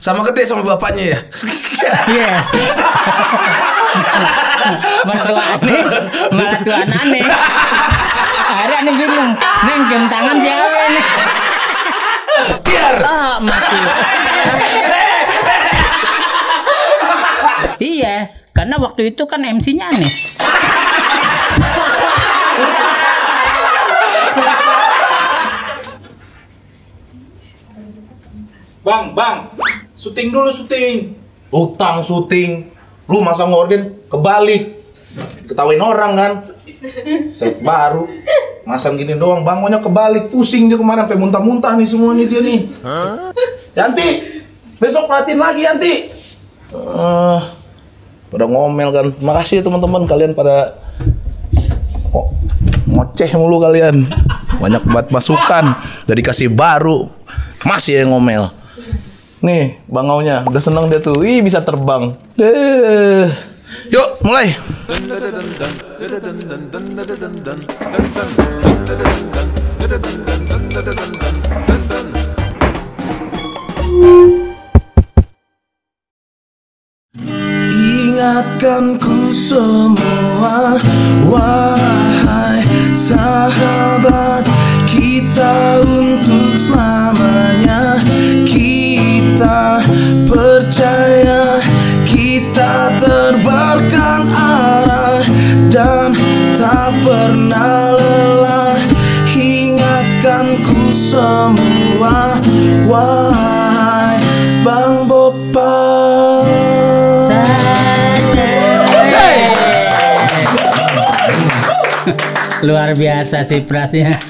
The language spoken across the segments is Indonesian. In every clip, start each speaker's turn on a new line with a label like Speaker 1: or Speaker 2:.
Speaker 1: Sama gede sama bapaknya ya.
Speaker 2: Iya. Malah tuh aneh. Akhirnya aneh bingung. Neng jam tangan siapa nih?
Speaker 1: Biar.
Speaker 2: Mati. Iya, karena waktu itu kan MC-nya aneh.
Speaker 3: Bang, syuting dulu syuting.
Speaker 1: Utang syuting. Lu masa ngorden kebalik. Ketawain orang kan. Set baru. Masang gini doang, bang maunya kebalik. Pusing dia kemarin sampai muntah-muntah nih semuanya dia nih. Yanti, besok perhatiin lagi Yanti. Pada ngomel kan. Makasih ya teman-teman kalian pada ngoceh mulu kalian. Banyak buat masukan. Jadi kasih baru. Masih yang ngomel. Nih, bangaunya udah seneng dia tuh. Ih, bisa terbang. Yuk, mulai. Ingatkanku semua, wahai sahabat, kita untuk selamanya. Kita percaya, kita terbangkan arah dan tak pernah lelah. Ingatkanku semua, wahai Bang Bopak.
Speaker 2: Luar biasa sih Prasnya.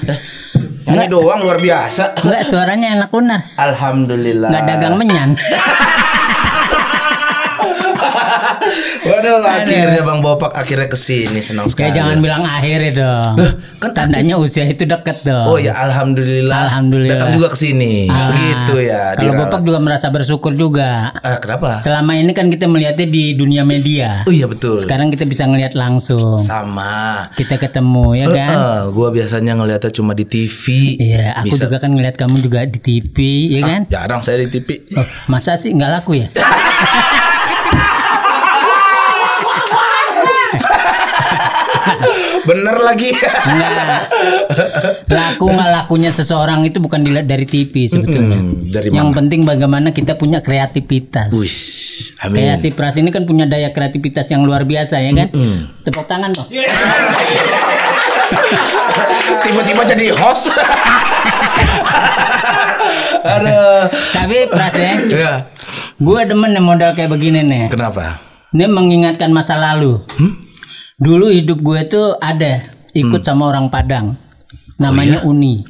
Speaker 1: Ini doang luar biasa.
Speaker 2: Enggak, suaranya enak benar.
Speaker 1: Alhamdulillah.
Speaker 2: Enggak dagang menyan.
Speaker 1: Waduh, akhirnya Bang Bopak akhirnya kesini, senang sekali.
Speaker 2: Ya jangan bilang akhirnya dong.
Speaker 1: Kan
Speaker 2: tandanya usia itu deket dong.
Speaker 1: Oh ya, alhamdulillah.
Speaker 2: Alhamdulillah.
Speaker 1: Datang juga kesini. Begitu ya.
Speaker 2: Kalau Bopak juga merasa bersyukur juga.
Speaker 1: Kenapa?
Speaker 2: Selama ini kan kita melihatnya di dunia media.
Speaker 1: Oh iya betul.
Speaker 2: Sekarang kita bisa ngelihat langsung.
Speaker 1: Sama.
Speaker 2: Kita ketemu ya kan.
Speaker 1: Gua biasanya ngelihatnya cuma di TV.
Speaker 2: Iya, aku juga kan ngelihat kamu juga di TV, ya kan?
Speaker 1: Jarang saya di TV.
Speaker 2: Oh, masa sih nggak laku ya?
Speaker 1: Bener lagi.
Speaker 2: Enggak. Laku nggak lakunya seseorang itu bukan dilihat dari TV sebetulnya.
Speaker 1: Dari
Speaker 2: Yang
Speaker 1: mana?
Speaker 2: penting bagaimana kita punya kreativitas.
Speaker 1: Wish, amin.
Speaker 2: Kayak si Pras ini kan punya daya kreativitas yang luar biasa ya kan? Tepuk tangan dong.
Speaker 1: Tiba-tiba jadi host. Aduh.
Speaker 2: Tapi Pras ya,
Speaker 1: Ya.
Speaker 2: gue demen nih modal kayak begini nih.
Speaker 1: Kenapa?
Speaker 2: Ini mengingatkan masa lalu. Dulu hidup gue tuh ada ikut sama orang Padang, namanya Uni.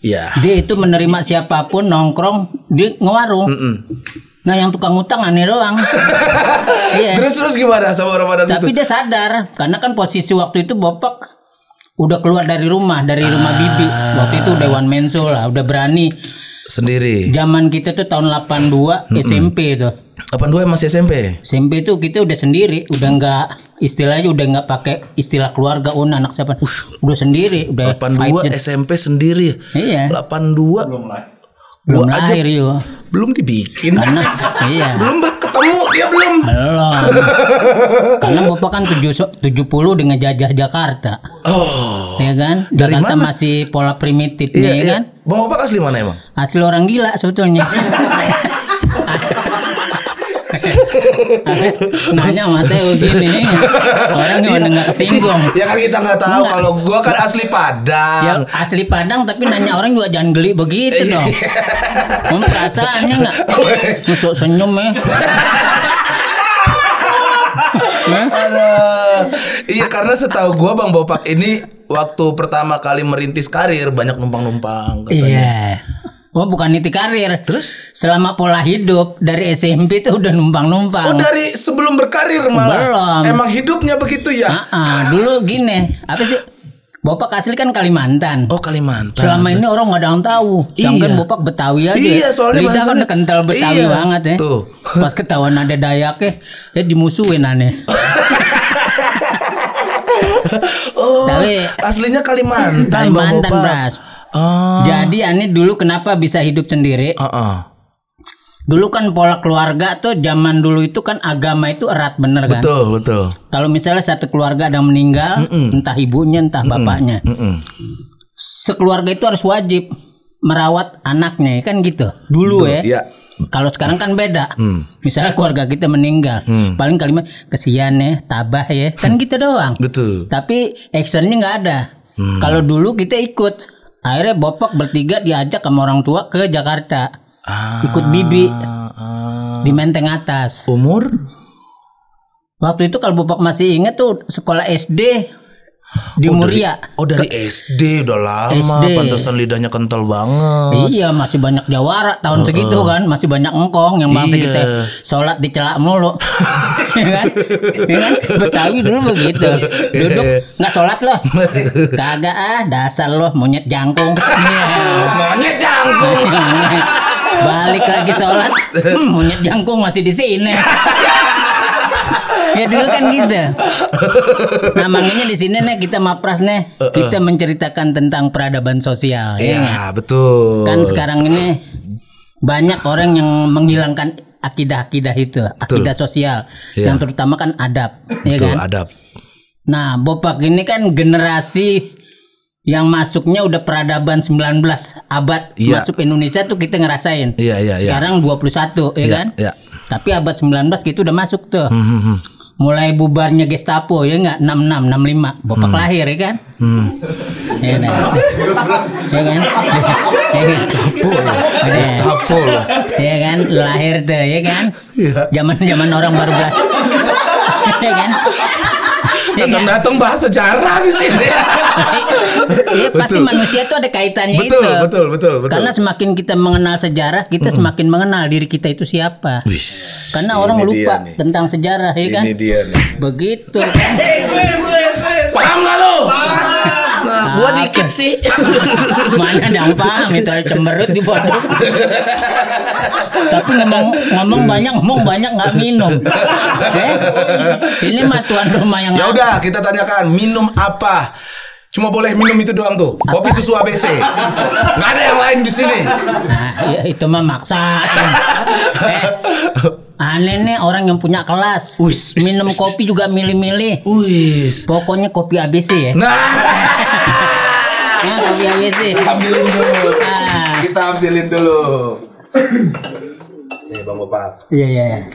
Speaker 1: Iya.
Speaker 2: Dia itu menerima siapapun nongkrong di ngewarung. Nah yang tukang utang aneh doang. Iya.
Speaker 1: Terus gimana sama orang Padang itu?
Speaker 2: Tapi dia sadar karena kan posisi waktu itu Bopak udah keluar dari rumah bibi. Waktu itu udah one man show lah, udah berani.
Speaker 1: Sendiri.
Speaker 2: Zaman kita tuh tahun 82 SMP tuh.
Speaker 1: 82 masih SMP.
Speaker 2: SMP tuh kita udah sendiri, udah nggak istilahnya udah nggak pakai istilah keluarga anak siapa. Udah sendiri, udah
Speaker 1: 82 SMP sendiri.
Speaker 2: Iya.
Speaker 1: 82
Speaker 2: Belum
Speaker 1: Gua aja
Speaker 2: lahir yo.
Speaker 1: belum dibikin.
Speaker 2: Karena iya.
Speaker 1: Belum ketemu dia belum.
Speaker 2: Belum. Karena Bapak kan 70 dengan jajah Jakarta.
Speaker 1: Oh.
Speaker 2: Ya kan?
Speaker 1: Dari
Speaker 2: Jakarta
Speaker 1: mana?
Speaker 2: masih pola primitifnya ya kan?
Speaker 1: Bang Bapak asli mana emang?
Speaker 2: Asli orang gila sebetulnya. Nanya sama saya begini, orangnya udah nggak kesinggung.
Speaker 1: Ya kan kita nggak tahu. Kalau gua kan asli Padang.
Speaker 2: Ya asli Padang tapi nanya orang juga jangan geli begitu dong. Kamu perasaannya nggak? Masuk senyum ya.
Speaker 1: Iya karena setahu gua Bang Bopak ini waktu pertama kali merintis karir banyak numpang-numpang katanya.
Speaker 2: Iya. Oh bukan niti karir.
Speaker 1: Terus?
Speaker 2: Selama pola hidup dari SMP itu udah numpang-numpang.
Speaker 1: Oh dari sebelum berkarir malah.
Speaker 2: Belum.
Speaker 1: Emang hidupnya begitu ya?
Speaker 2: Dulu gini, apa sih? Bapak asli kan Kalimantan.
Speaker 1: Oh Kalimantan.
Speaker 2: Selama ini orang nggak ada yang tahu. Sedangkan
Speaker 1: Iya.
Speaker 2: Bapak Betawi aja.
Speaker 1: Iya, soalnya
Speaker 2: lidah kan
Speaker 1: bahasanya-
Speaker 2: udah kental Betawi
Speaker 1: iya,
Speaker 2: banget ya.
Speaker 1: tuh.
Speaker 2: Pas ketahuan ada Dayaknya, dimusuhin aneh.
Speaker 1: Oh,
Speaker 2: Tapi
Speaker 1: aslinya Kalimantan, Bang
Speaker 2: Kalimantan,
Speaker 1: Bopak.
Speaker 2: Bras.
Speaker 1: Oh.
Speaker 2: Jadi aneh dulu kenapa bisa hidup sendiri? Dulu kan pola keluarga tuh zaman dulu itu kan agama itu erat bener kan.
Speaker 1: Betul.
Speaker 2: Kalau misalnya satu keluarga ada yang meninggal, entah ibunya entah bapaknya, sekeluarga itu harus wajib merawat anaknya, kan gitu. Dulu ya.
Speaker 1: Iya.
Speaker 2: Kalau sekarang kan beda. Misalnya keluarga kita meninggal, paling kalimat kesian ya, tabah ya, kan gitu doang.
Speaker 1: Betul.
Speaker 2: Tapi actionnya nggak ada. Kalau dulu kita ikut, akhirnya Bopak bertiga diajak sama orang tua ke Jakarta. Ikut bibi di Menteng Atas.
Speaker 1: Umur?
Speaker 2: Waktu itu kalau Bapak masih ingat tuh sekolah SD di Muria.
Speaker 1: Dari SD udah lama.
Speaker 2: SD.
Speaker 1: Pantesan lidahnya kental banget.
Speaker 2: Iya, masih banyak jawara tahun segitu kan, masih banyak engkong yang bangsa
Speaker 1: Iya.
Speaker 2: kita sholat dicelak mulu. Ya kan? Ya kan? Betawi dulu begitu. Duduk nggak sholat loh. Kagak dasar loh monyet jangkung.
Speaker 1: Monyet jangkung.
Speaker 2: Balik lagi sholat, monyet jangkung masih di sini. Ya dulu kan gitu. Nah makanya di sini nih kita mapras nih, kita menceritakan tentang peradaban sosial.
Speaker 1: Iya, betul.
Speaker 2: Kan sekarang ini banyak orang yang menghilangkan akidah-akidah itu, akidah sosial, yang terutama kan adab, ya
Speaker 1: Betul,
Speaker 2: kan?
Speaker 1: adab.
Speaker 2: Nah, Bopak ini kan generasi yang masuknya udah peradaban 19 abad masuk Indonesia tuh kita ngerasain.
Speaker 1: Iya.
Speaker 2: Sekarang 21 ya kan?
Speaker 1: Iya.
Speaker 2: Tapi abad 19 gitu udah masuk tuh. Mulai bubarnya Gestapo ya enggak 66 65 Bopak lahir ya kan? Ya kan? Ya kan? Ya
Speaker 1: Gestapo loh.
Speaker 2: Ya kan lahir tuh ya kan? Zaman-zaman orang baru belajar. Ya kan?
Speaker 1: Datang-datang bahas sejarah di sini.
Speaker 2: Iya pasti manusia tuh ada kaitannya
Speaker 1: betul,
Speaker 2: itu.
Speaker 1: Betul.
Speaker 2: Karena semakin kita mengenal sejarah, kita semakin mengenal diri kita itu siapa. Karena orang lupa tentang sejarah, ya kan?
Speaker 1: Ini dia nih.
Speaker 2: Begitu kan?
Speaker 1: Paham gak lo? Nah, gua dikit sih.
Speaker 2: Mana dang paham itu aja cemberut di foto. Tapi ngomong banyak nggak minum. Ini mah tuan rumah yang.
Speaker 1: Ya udah, kita tanyakan minum apa? Cuma boleh minum itu doang tuh. Kopi susu ABC. Nggak ada yang lain di sini.
Speaker 2: Nah, ya, itu mah maksa. Aneh nih orang yang punya kelas. Minum kopi juga milih-milih. Pokoknya kopi ABC ya. Nah, kopi ABC.
Speaker 1: Ambilin dulu. Kita ambilin dulu. Nih Bang Bapak.
Speaker 2: Iya.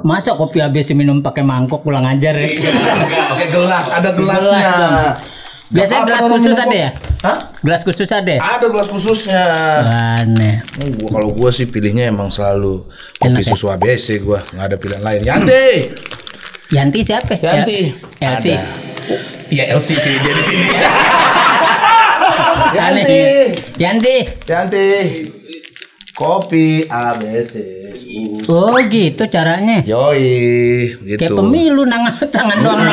Speaker 2: Masa kopi ABC minum pakai mangkok pulang ajar ya?
Speaker 1: Pakai gelas, ada gelasnya.
Speaker 2: Biasanya gelas khusus ada ya?
Speaker 1: Hah?
Speaker 2: Gelas khusus ada?
Speaker 1: Ada gelas khususnya.
Speaker 2: Aneh.
Speaker 1: Kalau gua sih pilihnya emang selalu kopi
Speaker 2: Enak,
Speaker 1: susu ABC gua, nggak ada pilihan lain. Yanti
Speaker 2: siapa?
Speaker 1: Yanti.
Speaker 2: Elsi.
Speaker 1: Iya Elsi sih dia di sini. Yanti. Kopi ABC.
Speaker 2: Oh gitu caranya.
Speaker 1: Yoi, gitu.
Speaker 2: Kayak pemilu tangan doang.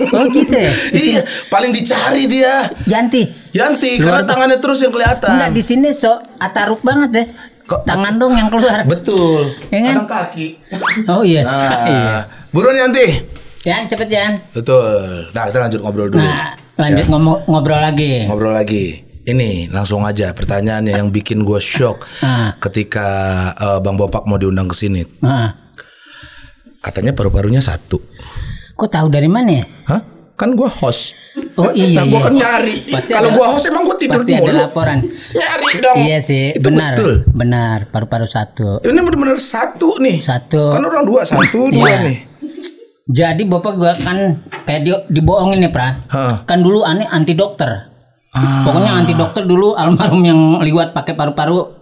Speaker 2: Oh gitu ya.
Speaker 1: Iya, paling dicari dia.
Speaker 2: Yanti,
Speaker 1: karena tangannya terus yang kelihatan.
Speaker 2: Enggak di sini ataruk banget deh. Tangan dong yang keluar.
Speaker 1: Betul.
Speaker 2: Ya kan?
Speaker 1: Kadang kaki.
Speaker 2: Oh iya.
Speaker 1: Iya. Buruan Yanti.
Speaker 2: Yan cepet Yan.
Speaker 1: Betul. Nah kita lanjut ngobrol dulu.
Speaker 2: Nah lanjut ngobrol lagi.
Speaker 1: Ngobrol lagi. Ini langsung aja pertanyaannya yang bikin gue shock ketika Bang Bopak mau diundang ke sini. Katanya paru-parunya 1.
Speaker 2: Kok tahu dari mana ya?
Speaker 1: Hah? Kan gue host.
Speaker 2: Oh iya.
Speaker 1: Nah, gue kan nyari. Kalau gue host emang gue tidur
Speaker 2: pasti
Speaker 1: mulu.
Speaker 2: Ada laporan.
Speaker 1: Nyari dong.
Speaker 2: Iya sih.
Speaker 1: Itu
Speaker 2: benar.
Speaker 1: betul.
Speaker 2: Benar. Paru-paru 1.
Speaker 1: Ini benar-benar 1 nih.
Speaker 2: 1.
Speaker 1: Kan orang 2 1 2 nih.
Speaker 2: Jadi bapak gua kan kayak dibohongin nih pra. Kan dulu anti dokter. Pokoknya anti dokter dulu almarhum yang liwat pakai paru-paru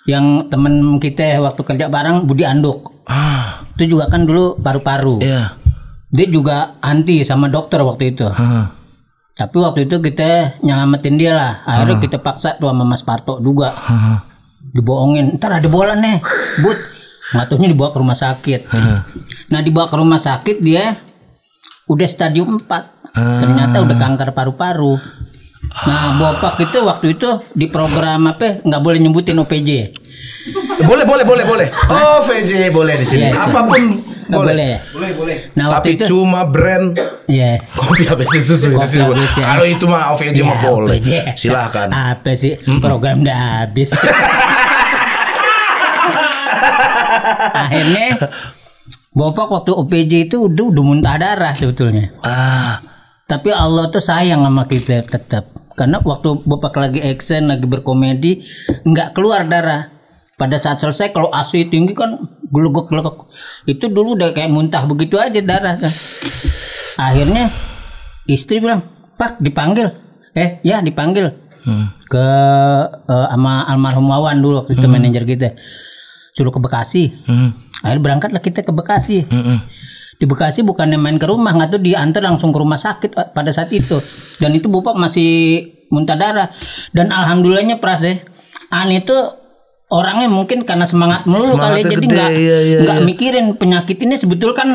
Speaker 2: yang temen kita waktu kerja bareng Budi Anduk. Itu juga kan dulu paru-paru.
Speaker 1: Iya.
Speaker 2: Dia juga anti sama dokter waktu itu. Tapi waktu itu kita nyelamatin dia lah. Akhirnya kita paksa tuh sama Mas Parto juga. Dibohongin. Ntar ada bola nih, Bud. Ngatuhnya dibawa ke rumah sakit. Nah dibawa ke rumah sakit dia udah stadium 4. Ternyata udah kanker paru-paru. Nah Bopak itu waktu itu di program apa nggak boleh nyebutin OPJ.
Speaker 1: Boleh. Oh VJ boleh di sini.
Speaker 2: Iya,
Speaker 1: apapun boleh.
Speaker 3: Boleh.
Speaker 2: Nah
Speaker 1: Tapi
Speaker 2: waktu itu
Speaker 1: cuma brand kopi ABC susu itu sih. Kalau itu mah OVJ mah boleh.
Speaker 2: OPJ.
Speaker 1: Silahkan.
Speaker 2: Apa sih program udah habis. Akhirnya Bapak waktu OPJ itu udah muntah darah sebetulnya. Tapi Allah tuh sayang sama kita tetap. Karena waktu Bapak lagi action, lagi berkomedi, nggak keluar darah. Pada saat selesai kalau AC tinggi kan gelegok-gelegok. Itu dulu udah kayak muntah begitu aja darah. Akhirnya istri bilang, Pak dipanggil. Ya dipanggil. Ke sama almarhum Wawan dulu waktu itu manajer kita. Suruh ke Bekasi. Akhirnya berangkatlah kita ke Bekasi. Di Bekasi bukannya main ke rumah, nggak tuh diantar langsung ke rumah sakit pada saat itu. Dan itu Bapak masih muntah darah. Dan alhamdulillahnya Pras Ani itu orangnya mungkin karena semangat melulu kali, jadi nggak mikirin penyakit ini sebetulnya kan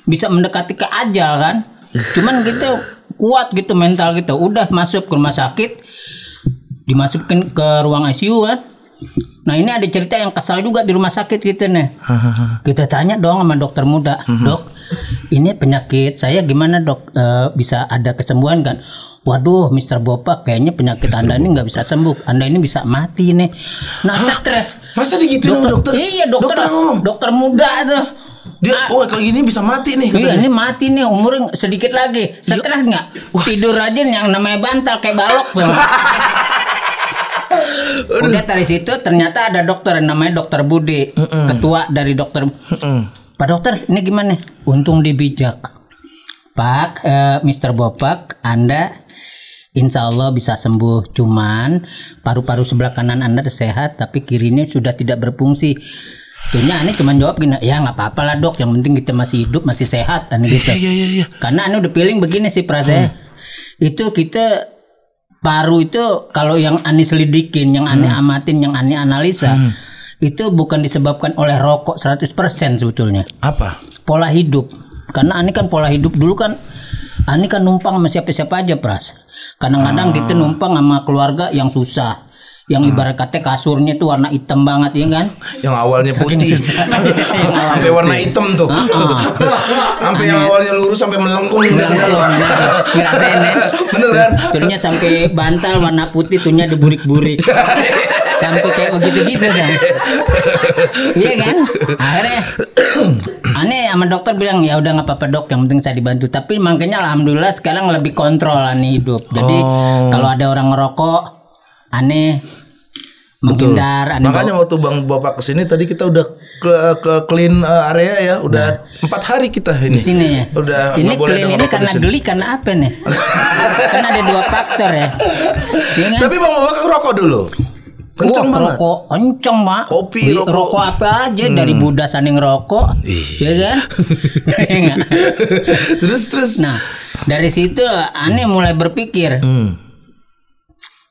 Speaker 2: bisa mendekati ke ajal kan. Cuman gitu kuat gitu mental gitu. Udah masuk ke rumah sakit, dimasukin ke ruang ICU kan. Nah ini ada cerita yang kesal juga di rumah sakit gitu nih. Kita tanya dong sama dokter muda, Dok, ini penyakit saya gimana dok? Bisa ada kesembuhan kan? Waduh, Mister Bopak, kayaknya penyakit Anda ini nggak bisa sembuh. Anda ini bisa mati nih. Nah stres.
Speaker 1: Masa digituin sama dokter?
Speaker 2: Iya dokter
Speaker 1: ngomong.
Speaker 2: Dokter muda tuh.
Speaker 1: Dia, kalau gini bisa mati nih.
Speaker 2: Iya ini mati nih, umurnya sedikit lagi. Stres nggak? Tidur aja yang namanya bantal kayak balok. Udah dari situ ternyata ada dokter namanya Dokter Budi, ketua dari dokter. Pak dokter, ini gimana? Untung dia bijak. Pak, Mister Bopak, Anda insya Allah bisa sembuh. Cuman paru-paru sebelah kanan Anda sehat, tapi kirinya sudah tidak berfungsi. Tuhnya Ani cuma jawab gini, ya nggak apa-apa lah dok, yang penting kita masih hidup, masih sehat. Ani gitu.
Speaker 1: Iya.
Speaker 2: Karena Ani udah feeling begini sih Prase. Itu kita paru itu kalau yang Ani selidikin, yang Ani amatin, yang Ani analisa, itu bukan disebabkan oleh rokok 100% sebetulnya.
Speaker 1: Apa?
Speaker 2: Pola hidup. Karena Ani kan pola hidup dulu kan, Ani kan numpang sama siapa-siapa aja Pras. Kadang-kadang kita numpang sama keluarga yang susah. Yang ibarat kata kasurnya tuh warna hitam banget ya kan?
Speaker 1: Yang awalnya putih, sampai warna hitam tuh. Sampai yang awalnya lurus sampai melengkung udah ke dalam.
Speaker 2: Ngerasain ya?
Speaker 1: Bener kan?
Speaker 2: Turnya sampai bantal warna putih, tuhnya diburik-burik. Sampai kayak begitu-gitu kan? Iya kan? Akhirnya aneh sama dokter bilang ya udah nggak apa-apa dok, yang penting saya dibantu. Tapi makanya alhamdulillah sekarang lebih kontrol aneh hidup. Jadi kalau ada orang ngerokok aneh menghindar.
Speaker 1: Makanya waktu Bang Bapak kesini tadi kita udah ke clean area ya, udah 4 hari kita ini.
Speaker 2: Di sini ya.
Speaker 1: Udah
Speaker 2: ini
Speaker 1: boleh
Speaker 2: clean ini karena geli karena apa nih? Kan ada 2 faktor ya.
Speaker 1: Tapi Bang Bapak rokok dulu. Kenceng banget.
Speaker 2: Rokok kenceng mak.
Speaker 1: Kopi,
Speaker 2: rokok apa aja dari Buddha saning rokok, ya kan?
Speaker 1: terus.
Speaker 2: Nah dari situ aneh mulai berpikir.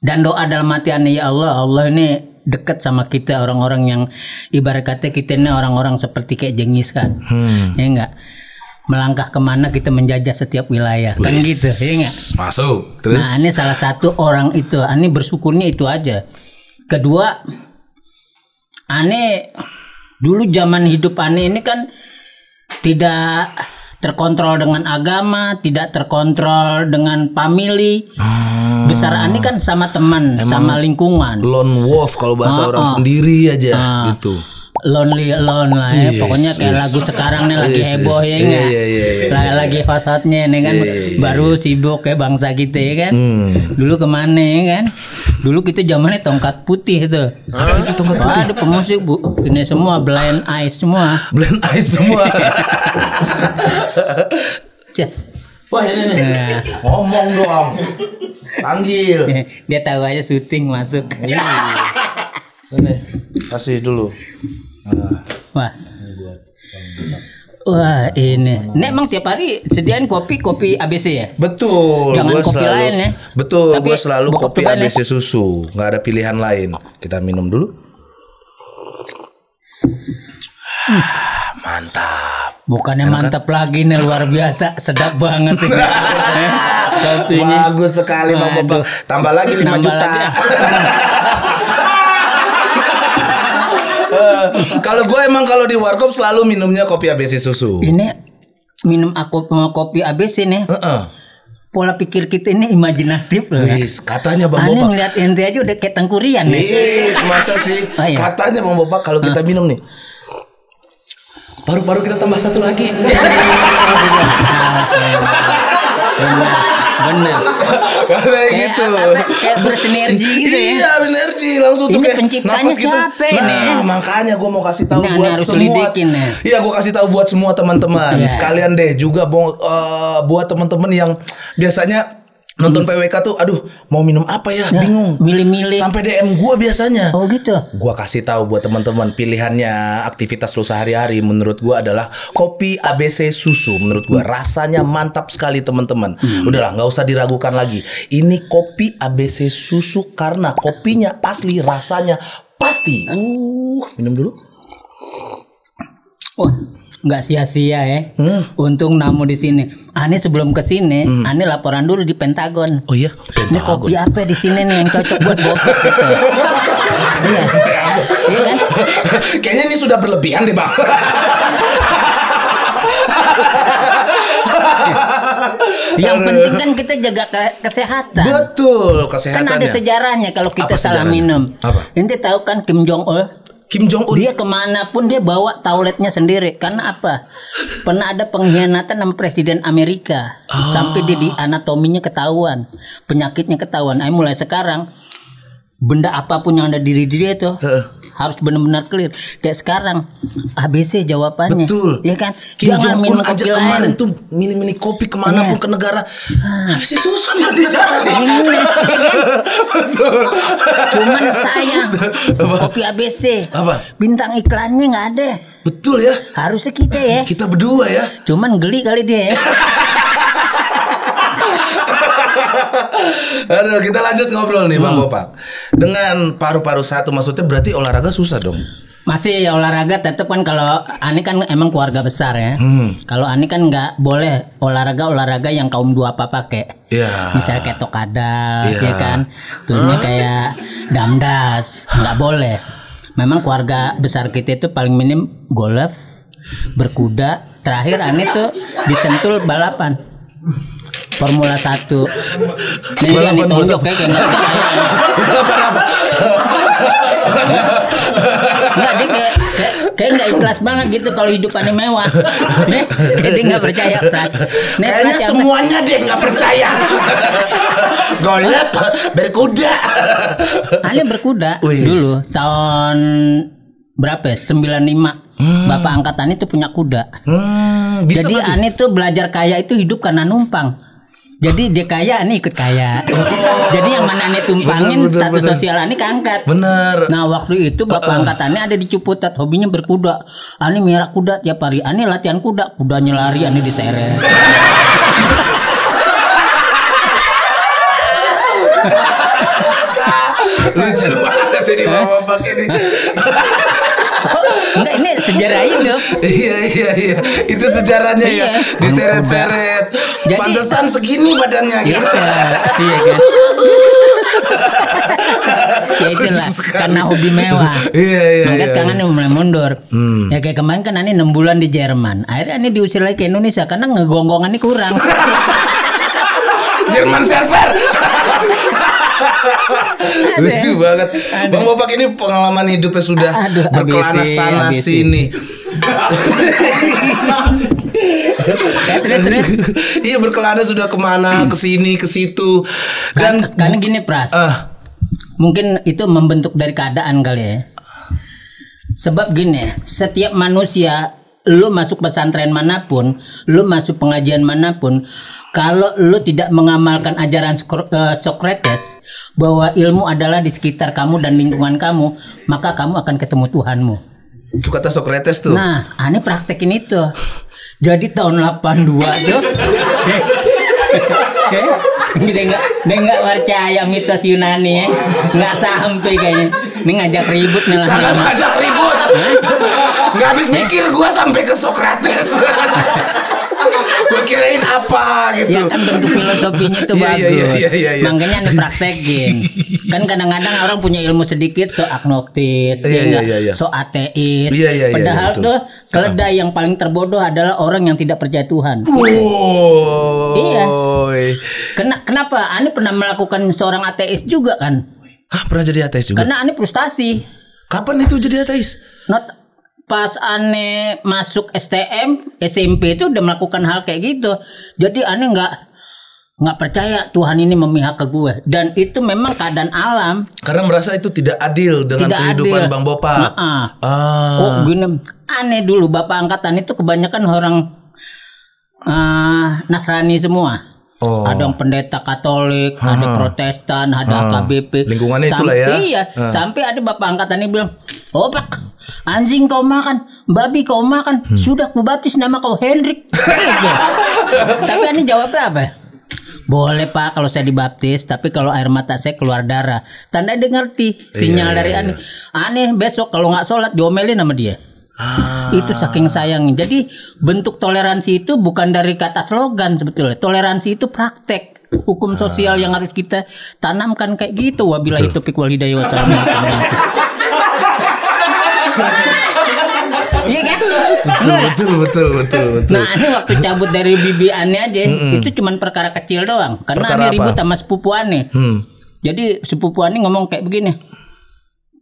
Speaker 2: Dan doa dalam hati aneh, ya Allah, Allah ini dekat sama kita orang-orang yang ibarat kata kita ini orang-orang seperti kayak Jengis kan, ya enggak? Melangkah kemana kita menjajah setiap wilayah, kan gitu, ya enggak?
Speaker 1: Masuk. Terus?
Speaker 2: Nah ini salah satu orang itu, aneh bersyukurnya itu aja. Kedua, aneh dulu zaman hidup aneh ini kan tidak terkontrol dengan agama, tidak terkontrol dengan family. Besar Ani kan sama teman, sama lingkungan.
Speaker 1: Lone wolf kalau bahasa orang sendiri aja gitu.
Speaker 2: Lonely alone lah ya. Pokoknya kayak lagu sekarang nih lagi heboh ya enggak? Lagi hot-hotnya nih kan. Baru sibuk kayak bangsa kita ya kan. Dulu kemana ya kan? Dulu kita zamannya tongkat putih itu.
Speaker 1: Itu tongkat putih.
Speaker 2: Ada pemusik bu, ini semua blind eyes semua.
Speaker 1: Blind eyes semua. Wah ini nih. Ngomong dong. Panggil.
Speaker 2: Dia tahu aja syuting masuk.
Speaker 1: Ini kasih dulu.
Speaker 2: Wah ini emang tiap hari sediain kopi ABC ya?
Speaker 1: Betul.
Speaker 2: Jangan kopi lain ya.
Speaker 1: Betul. Gue selalu kopi
Speaker 2: coba
Speaker 1: ABC susu. Nggak ada pilihan lain. Kita minum dulu. Mantap.
Speaker 2: Bukannya mantap lagi nih, luar biasa, sedap banget ini. Kopinya.
Speaker 1: Bagus sekali Bang Bapak. Tambah lagi 5 juta. Kalau gue emang kalau di warkop selalu minumnya kopi ABC susu.
Speaker 2: Ini minum kopi ABC nih. Pola pikir kita ini imajinatif loh.
Speaker 1: Katanya Bang
Speaker 2: Bapak. Aneh ngeliat ente aja udah kayak tangkurian nih.
Speaker 1: Masa sih?
Speaker 2: Oh, iya.
Speaker 1: Katanya Bang Bapak kalau kita minum nih. paru-paru kita tambah satu lagi.
Speaker 2: Benar.
Speaker 1: Kayak gitu.
Speaker 2: Kayak bersinergi gitu ya.
Speaker 1: Iya, bersinergi langsung tuh
Speaker 2: Ini
Speaker 1: kayak
Speaker 2: penciptanya
Speaker 1: napas gitu.
Speaker 2: siapa ini?
Speaker 1: Nah, makanya gue mau kasih tahu
Speaker 2: Ini
Speaker 1: buat
Speaker 2: harus
Speaker 1: semua.
Speaker 2: lidikin ya.
Speaker 1: Iya, gue kasih tahu buat semua teman-teman.
Speaker 2: Iya.
Speaker 1: Sekalian deh juga buat teman-teman yang biasanya nonton PWK tuh, aduh mau minum apa ya, bingung.
Speaker 2: Milih-milih.
Speaker 1: Sampai DM gue biasanya.
Speaker 2: Oh gitu.
Speaker 1: Gua kasih tahu buat teman-teman pilihannya aktivitas lu sehari-hari menurut gua adalah kopi ABC susu. Menurut gua rasanya mantap sekali teman-teman. Udahlah nggak usah diragukan lagi. Ini kopi ABC susu karena kopinya asli, rasanya pasti. Minum dulu.
Speaker 2: Wah, nggak sia-sia ya. Untung namu di sini. Ani sebelum ke sini, Ani laporan dulu di Pentagon.
Speaker 1: Oh iya,
Speaker 2: Ini kopi apa di sini nih yang cocok buat bokep gitu. Iya. Iya kan?
Speaker 1: Kayaknya ini sudah berlebihan deh, Bang.
Speaker 2: Yang penting kan kita jaga kesehatan.
Speaker 1: Betul,
Speaker 2: Kan
Speaker 1: kesehatannya.
Speaker 2: ada sejarahnya kalau kita
Speaker 1: Apa
Speaker 2: salah
Speaker 1: sejarahnya?
Speaker 2: minum.
Speaker 1: Apa?
Speaker 2: Ente tahu kan Kim Jong Un?
Speaker 1: Kim Jong Un.
Speaker 2: Dia kemanapun dia bawa tauletnya sendiri. Karena apa? Pernah ada pengkhianatan sama Presiden Amerika. Sampai dia di anatominya ketahuan. Penyakitnya ketahuan. Mulai sekarang benda apapun yang ada di diri dia itu harus benar-benar clear. Kayak sekarang ABC jawabannya.
Speaker 1: Betul.
Speaker 2: Iya kan?
Speaker 1: Kim
Speaker 2: Jangan
Speaker 1: Jong Un
Speaker 2: minum
Speaker 1: aja
Speaker 2: kopi
Speaker 1: kemarin
Speaker 2: lain.
Speaker 1: tuh milih-milih kopi kemanapun
Speaker 2: Iya.
Speaker 1: ke negara. Habis susu dia di jalan.
Speaker 2: Ini, ya kan? Cuman sayang kopi ABC.
Speaker 1: Apa?
Speaker 2: Bintang iklannya nggak ada.
Speaker 1: Betul ya.
Speaker 2: Harusnya kita ya.
Speaker 1: Kita berdua ya.
Speaker 2: Cuman geli kali dia ya.
Speaker 1: Aduh, kita lanjut ngobrol nih Bang Bopak. Dengan paru-paru satu maksudnya berarti olahraga susah dong.
Speaker 2: Masih olahraga tetap kan kalau Ani kan emang keluarga besar ya. Kalau Ani kan nggak boleh olahraga yang kaum duafa pakai.
Speaker 1: Iya.
Speaker 2: Misalnya kayak tokadal,
Speaker 1: Iya.
Speaker 2: ya kan. Terusnya kayak damdas, nggak boleh. Memang keluarga besar kita itu paling minim golf, berkuda. Terakhir Ani tuh disentul balapan. Formula 1. Nih dia nih tonjok kayak nggak percaya. Nggak, dia kayak nggak ikhlas banget gitu kalau hidupannya mewah. Nih, dia nggak percaya Pras. Nih,
Speaker 1: Kayaknya
Speaker 2: Pras, siapa?
Speaker 1: semuanya deh nggak percaya. Golep, berkuda.
Speaker 2: Ani berkuda
Speaker 1: Wih.
Speaker 2: dulu tahun berapa ya? 95. Bapak angkat Ani tuh punya kuda.
Speaker 1: Bisa
Speaker 2: Jadi
Speaker 1: berarti?
Speaker 2: Ani tuh belajar kaya itu hidup karena numpang. Jadi dia kaya, Ani ikut kaya. Jadi yang mana Ani tumpangin,
Speaker 1: Bener,
Speaker 2: status
Speaker 1: bener.
Speaker 2: sosial Ani keangkat.
Speaker 1: Bener.
Speaker 2: Nah waktu itu bapak angkat Ani ada di Ciputat, hobinya berkuda. Ani miara kuda tiap hari. Ani latihan kuda, kudanya lari, Ani diseret.
Speaker 1: Lucu banget ini Bang Bopak ini.
Speaker 2: Enggak, ini sejarah hidup.
Speaker 1: Iya. Itu sejarahnya ya.
Speaker 2: Iya.
Speaker 1: Diseret-seret.
Speaker 2: Jadi-
Speaker 1: Pantesan segini badannya gitu.
Speaker 2: Iya kan. Ya itulah
Speaker 1: Lucu sekali.
Speaker 2: karena hobi mewah.
Speaker 1: Iya.
Speaker 2: Makanya sekarang
Speaker 1: iya.
Speaker 2: Ani mulai mundur. Ya kayak kemarin kan Ani 6 bulan di Jerman. Akhirnya Ani diusir lagi ke Indonesia karena ngegonggongannya kurang.
Speaker 1: Jerman server. Lucu banget. Bang Bopak ini pengalaman hidupnya sudah
Speaker 2: Aduh,
Speaker 1: berkelana
Speaker 2: ABC,
Speaker 1: sana
Speaker 2: ABC.
Speaker 1: sini.
Speaker 2: Terus.
Speaker 1: Iya, berkelana sudah kemana, ke sini, ke situ. Dan
Speaker 2: Karena gini Pras. Mungkin itu membentuk dari keadaan kali ya. Sebab gini, setiap manusia, lu masuk pesantren manapun, lu masuk pengajian manapun, kalau lu tidak mengamalkan ajaran Socrates bahwa ilmu adalah di sekitar kamu dan lingkungan kamu, maka kamu akan ketemu Tuhanmu.
Speaker 1: itu kata Socrates tuh.
Speaker 2: Nah, Ani praktekin itu. Jadi tahun 82 tuh dia nggak percaya mitos Yunani ya. Nggak sampai kayaknya. Ini ngajak ribut nih lah.
Speaker 1: Jangan ngajak ribut. Nggak habis mikir gua sampai ke Socrates. Gua kirain apa gitu.
Speaker 2: Ya kan bentuk filosofinya itu
Speaker 1: Iya,
Speaker 2: bagus.
Speaker 1: iya.
Speaker 2: Makanya Ani praktekin. Kan kadang-kadang orang punya ilmu sedikit so agnostis,
Speaker 1: Iya,
Speaker 2: ya nggak?
Speaker 1: iya.
Speaker 2: So ateis.
Speaker 1: Iya,
Speaker 2: Padahal
Speaker 1: betul.
Speaker 2: tuh keledai yang paling terbodoh adalah orang yang tidak percaya Tuhan. Iya. Kenapa? Ani pernah melakukan seorang ateis juga kan?
Speaker 1: Hah, pernah jadi ateis juga?
Speaker 2: Karena Ani frustasi.
Speaker 1: Kapan itu jadi ateis?
Speaker 2: Not pas aneh masuk STM, SMP itu udah melakukan hal kayak gitu. Jadi aneh nggak percaya Tuhan ini memihak ke gue, dan itu memang keadaan alam.
Speaker 1: Karena merasa itu tidak adil dengan
Speaker 2: Tidak
Speaker 1: kehidupan
Speaker 2: adil.
Speaker 1: Bang Bopak.
Speaker 2: Kok gini, aneh dulu bapak angkatan itu kebanyakan orang Nasrani semua. Ada yang pendeta Katolik, ada Protestan, ada AKBP.
Speaker 1: Lingkungannya itulah ya.
Speaker 2: Iya, sampai ada bapak angkatan ini bilang, "Oh Pak, anjing kau makan, babi kau makan, sudah kubaptis nama kau Hendrik." Gitu. Tapi aneh jawabnya apa? Boleh Pak kalau saya dibaptis, tapi kalau air mata saya keluar darah. Tanda dia ngerti sinyal dari aneh. Aneh besok kalau nggak sholat diomelin sama dia. Itu saking sayangnya. Jadi bentuk toleransi itu bukan dari kata slogan sebetulnya. Toleransi itu praktek hukum sosial yang harus kita tanamkan kayak gitu. Wabillahi taufiq wal hidayah wassalamualaikum. Iya kan?
Speaker 1: Betul.
Speaker 2: Nah ini waktu cabut dari bibi aneh aja, itu cuman perkara kecil doang. Karena
Speaker 1: Perkara
Speaker 2: aneh ribut
Speaker 1: apa?
Speaker 2: sama sepupu aneh. Jadi sepupu aneh ngomong kayak begini,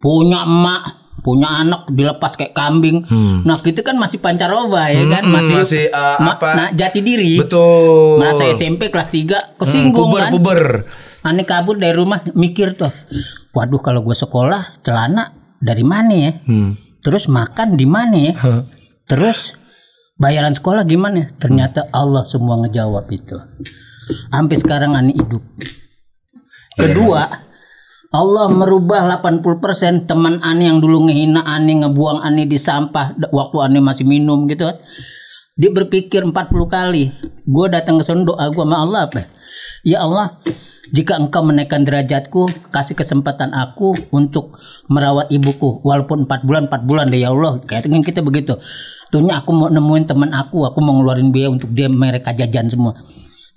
Speaker 2: punya emak, punya anak dilepas kayak kambing. Nah kita kan masih pancaroba ya kan, masih nah, jati diri.
Speaker 1: Betul.
Speaker 2: Masa SMP kelas 3 kesinggung kan.
Speaker 1: Puber.
Speaker 2: Aneh kabur dari rumah mikir tuh, waduh kalau gue sekolah celana dari mana ya? Terus makan di mana ya? Terus bayaran sekolah gimana? Ternyata Allah semua ngejawab itu. Sampai sekarang aneh hidup. Kedua, Allah merubah 80% teman aneh yang dulu ngehina aneh, ngebuang aneh di sampah waktu aneh masih minum gitu kan. Dia berpikir 40 kali. Gue datang ke sana doa gue sama Allah apa? Ya Allah, jika engkau menaikkan derajatku, kasih kesempatan aku untuk merawat ibuku walaupun 4 bulan deh ya Allah. Kayak kita begitu. Tuhnya aku mau nemuin teman aku mau ngeluarin biaya untuk dia mereka jajan semua.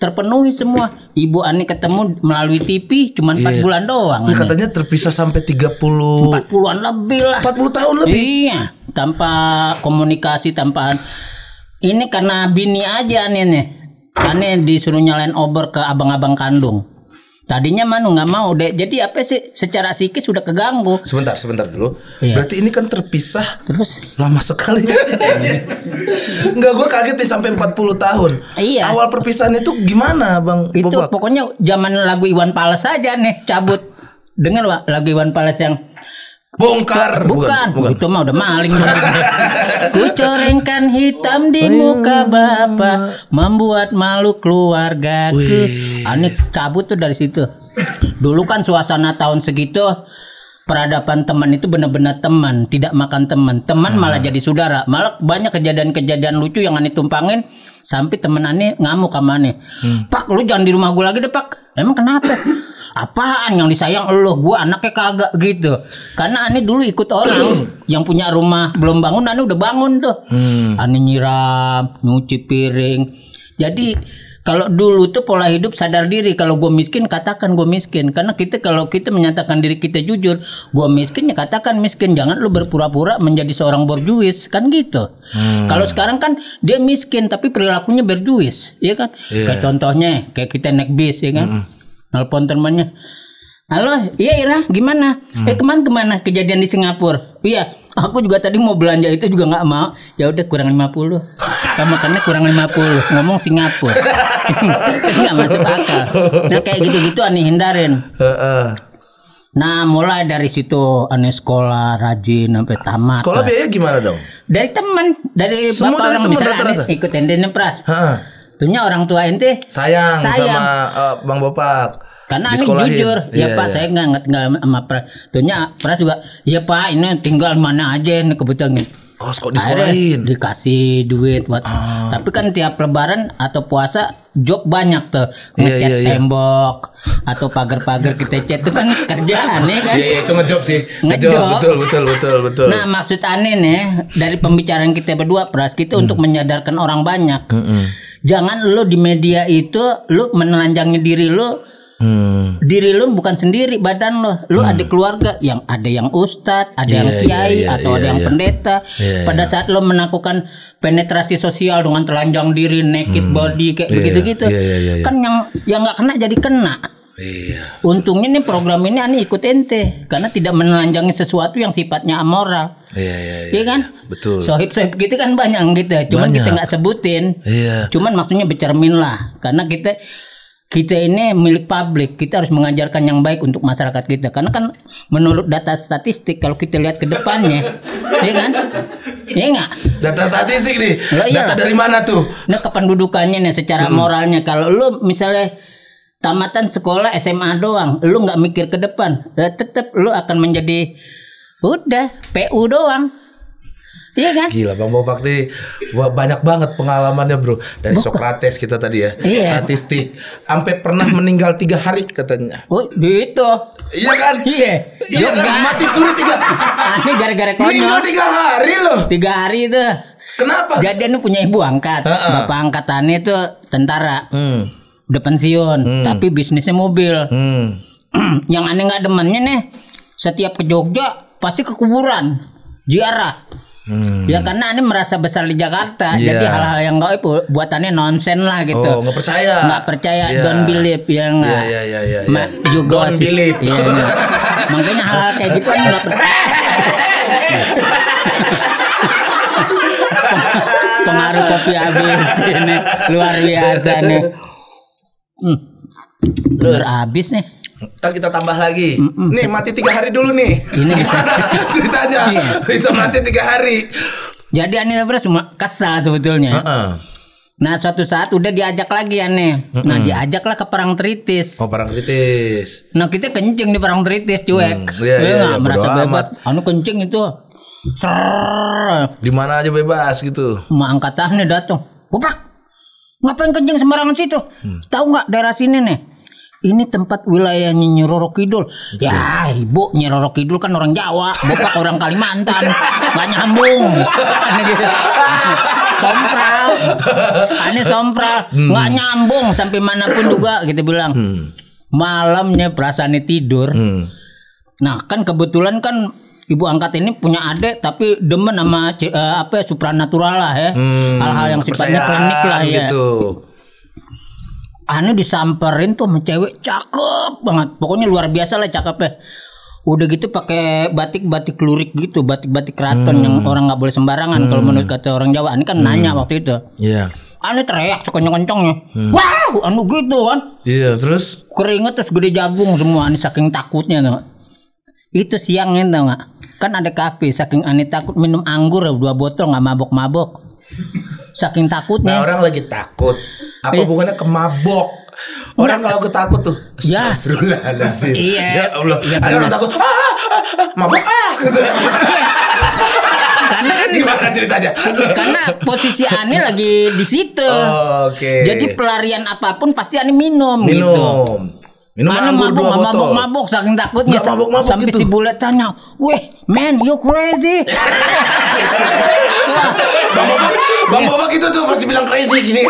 Speaker 2: Terpenuhi semua. Ibu Ani ketemu melalui TV cuman 4 bulan doang.
Speaker 1: Ya, katanya terpisah sampai
Speaker 2: 40-an lebih lah.
Speaker 1: 40 tahun lebih.
Speaker 2: Iya, tanpa komunikasi, tanpa ini karena bini aja aneh nih. Aneh disuruh nyalain obor ke abang-abang kandung. Tadinya Manu nggak mau deh. Jadi apa sih secara psikis sudah keganggu.
Speaker 1: Sebentar dulu.
Speaker 2: Iya.
Speaker 1: Berarti ini kan terpisah
Speaker 2: Terus
Speaker 1: lama sekali. Enggak, gue kaget nih sampai 40 tahun.
Speaker 2: Iya.
Speaker 1: Awal perpisahan itu gimana, Bang
Speaker 2: itu
Speaker 1: Bobak?
Speaker 2: pokoknya zaman lagu Iwan Fals aja nih cabut. Dengar Pak lagu Iwan Fals yang
Speaker 1: Bongkar.
Speaker 2: Bukan. Itu mah udah maling. Ku corengkan hitam di muka bapak, membuat malu keluargaku. Aneh cabut tuh dari situ. Dulu kan suasana tahun segitu, peradaban teman itu benar-benar teman, tidak makan teman. Teman malah jadi saudara. Malah banyak kejadian-kejadian lucu yang aneh tumpangin sampai temen aneh ngamuk sama aneh. Pak, lu jangan di rumah gue lagi deh, Pak. Emang kenapa? Apaan yang disayang lo, gue anaknya kagak gitu. Karena aneh dulu ikut orang yang punya rumah belum bangun, aneh udah bangun tuh. Aneh nyiram, nyuci piring. Jadi kalau dulu tuh pola hidup sadar diri. Kalau gue miskin, katakan gue miskin. Karena kita kalau kita menyatakan diri kita jujur, gue miskin ya katakan miskin. Jangan lu berpura-pura menjadi seorang borjuis, kan gitu. Kalau sekarang kan dia miskin tapi perilakunya berjuis, ya kan? Kayak contohnya kayak kita naik bis, ya kan? Nelpon temannya, halo, iya Ira, gimana? Kemana kejadian di Singapura? Iya, aku juga tadi mau belanja itu juga nggak mau. Ya udah kurang 50. Makannya kurang 50. Ngomong Singapura, nggak masuk akal. Nah kayak gitu-gitu aneh hindarin. Nah mulai dari situ aneh sekolah rajin sampai tamat.
Speaker 1: Sekolah biaya gimana dong?
Speaker 2: Dari teman, dari
Speaker 1: Semua
Speaker 2: bapak
Speaker 1: dari
Speaker 2: orang
Speaker 1: teman
Speaker 2: misalnya
Speaker 1: rata-rata?
Speaker 2: aneh ikut ente pras. Tuhnya orang tua ente
Speaker 1: Sayang sama Bang Bopak.
Speaker 2: karena aneh
Speaker 1: Disekolahin.
Speaker 2: jujur, ya
Speaker 1: Iya,
Speaker 2: Pak
Speaker 1: iya.
Speaker 2: saya nggak tinggal sama Pras. Tuhnya Pras juga, ya Pak ini tinggal mana aja nih kebetulan nih.
Speaker 1: Oh,
Speaker 2: Akhirnya
Speaker 1: disekolahin.
Speaker 2: dikasih duit buat. Tapi kan tiap lebaran atau puasa job banyak tuh, ngecat
Speaker 1: iya.
Speaker 2: tembok atau pagar-pagar kita cat itu kan kerjaan ya kan.
Speaker 1: Iya, itu ngejob sih.
Speaker 2: Ngejob.
Speaker 1: Betul.
Speaker 2: Nah maksud aneh nih dari pembicaraan kita berdua Pras, kita untuk menyadarkan orang banyak. Jangan lo di media itu lo menelanjangi diri lo. Diri lu bukan sendiri badan lu ada keluarga yang ada yang ustadz, ada yang kiai atau ada yang pendeta. Pada saat lu melakukan penetrasi sosial dengan telanjang diri, naked body kayak begitu-gitu, kan yang nggak kena jadi kena.
Speaker 1: Iya.
Speaker 2: Untungnya nih program ini aneh ikut ente karena tidak menelanjangi sesuatu yang sifatnya amoral.
Speaker 1: Iya.
Speaker 2: Iya kan?
Speaker 1: Betul.
Speaker 2: Sohib-sohib gitu kan banyak gitu. Cuman
Speaker 1: Banyak.
Speaker 2: kita nggak sebutin.
Speaker 1: Iya.
Speaker 2: Cuman maksudnya bercermin lah. Karena kita ini milik publik. Kita harus mengajarkan yang baik untuk masyarakat kita. Karena kan menurut data statistik kalau kita lihat ke depannya, iya kan? Iya nggak?
Speaker 1: Data statistik nih.
Speaker 2: Lah, iyalah.
Speaker 1: Data dari mana tuh?
Speaker 2: Nah kependudukannya nih secara moralnya. Kalau lu misalnya tamatan sekolah SMA doang, lu nggak mikir ke depan, tetap lu akan menjadi udah PU doang. Iya kan?
Speaker 1: Gila Bang Bobak nih banyak banget pengalamannya bro. Dari Sokrates kita tadi ya.
Speaker 2: Iya.
Speaker 1: Statistik sampai pernah meninggal 3 hari katanya.
Speaker 2: Oh gitu.
Speaker 1: Iya kan?
Speaker 2: Iya.
Speaker 1: Iya kan? Mati suri 3.
Speaker 2: Ini gara-gara
Speaker 1: Meninggal
Speaker 2: konyol.
Speaker 1: 3 hari loh.
Speaker 2: 3 hari itu.
Speaker 1: Kenapa?
Speaker 2: Jadi anu punya ibu angkat. Bapak angkatannya itu tentara. Udah pensiun, tapi bisnisnya mobil. Yang aneh nggak demennya nih, setiap ke Jogja pasti ke kuburan, ziarah. Ya karena aneh merasa besar di Jakarta,
Speaker 1: Iya.
Speaker 2: jadi hal-hal yang gaib buat aneh nonsen lah gitu.
Speaker 1: Oh, nggak percaya.
Speaker 2: Nggak percaya,
Speaker 1: Iya.
Speaker 2: don't believe ya nggak.
Speaker 1: Iya.
Speaker 2: Juga
Speaker 1: Don't believe.
Speaker 2: Iya, iya. Makanya hal-hal kayak gitu aneh nggak percaya. Pengaruh kopi habis ini luar biasa nih. Terus habis nih.
Speaker 1: Ntar kita tambah lagi. Nih mati 3 hari dulu nih.
Speaker 2: Ini bisa.
Speaker 1: Ceritanya
Speaker 2: Iya.
Speaker 1: bisa mati 3 hari.
Speaker 2: Jadi aneh beres cuma kesal sebetulnya. Nah suatu saat udah diajak lagi aneh. Nah diajaklah ke Perang Tritis.
Speaker 1: Oh Perang Tritis.
Speaker 2: Nah kita kencing di Perang Tritis cuek.
Speaker 1: Iya,
Speaker 2: Nggak merasa
Speaker 1: bodo
Speaker 2: bebas. Anu kencing itu.
Speaker 1: Di mana aja bebas gitu.
Speaker 2: Mak angkatannya datang. Goprak. Ngapain kencing sembarangan situ? Tahu nggak daerah sini nih? Ini tempat wilayahnya Nyi Roro Kidul. Ya, ibu Nyi Roro Kidul kan orang Jawa, bapak orang Kalimantan, nggak nyambung. Aneh gitu. Sompral, aneh sompral, nggak nyambung sampai manapun juga. Kita bilang. Malamnya perasaannya tidur. Nah, kan kebetulan kan ibu angkat ini punya adik tapi demen sama supranatural lah ya. Hal-hal yang sifatnya klinik lah ya.
Speaker 1: Gitu.
Speaker 2: Anu disamperin tuh sama cewek cakep banget. Pokoknya luar biasa lah cakepnya. Udah gitu pakai batik-batik lurik gitu, batik-batik keraton yang orang nggak boleh sembarangan kalau menurut kata orang Jawa. Ini kan nanya waktu itu.
Speaker 1: Iya.
Speaker 2: Anu teriak sekencang-kencangnya. Wow, anu gitu kan.
Speaker 1: Iya, terus
Speaker 2: Keringet terus gede jagung semua. Anu saking takutnya tuh. Itu siangnya tau nggak? Kan ada kafe saking aneh takut minum anggur 2 botol nggak mabok-mabok. Saking takutnya.
Speaker 1: nah orang lagi takut. Apa hubungannya ke mabok? Orang kalau ketakut tuh
Speaker 2: Ya.
Speaker 1: Astagfirullahaladzim.
Speaker 2: Iya.
Speaker 1: Ya Allah.
Speaker 2: Iya,
Speaker 1: Ada orang
Speaker 2: benar.
Speaker 1: takut. Mabok gitu.
Speaker 2: Karena kan
Speaker 1: Gimana ceritanya?
Speaker 2: karena posisi Ani lagi di situ.
Speaker 1: Oh, oke.
Speaker 2: Jadi pelarian apapun pasti Ani minum gitu.
Speaker 1: Minum
Speaker 2: Ani
Speaker 1: anggur 2 botol.
Speaker 2: mabuk saking takutnya.
Speaker 1: Nggak mabuk-mabuk
Speaker 2: sampai
Speaker 1: gitu.
Speaker 2: si bule tanya, "Weh, man, you crazy?"
Speaker 1: Bang Bobak itu tuh pasti bilang crazy gini.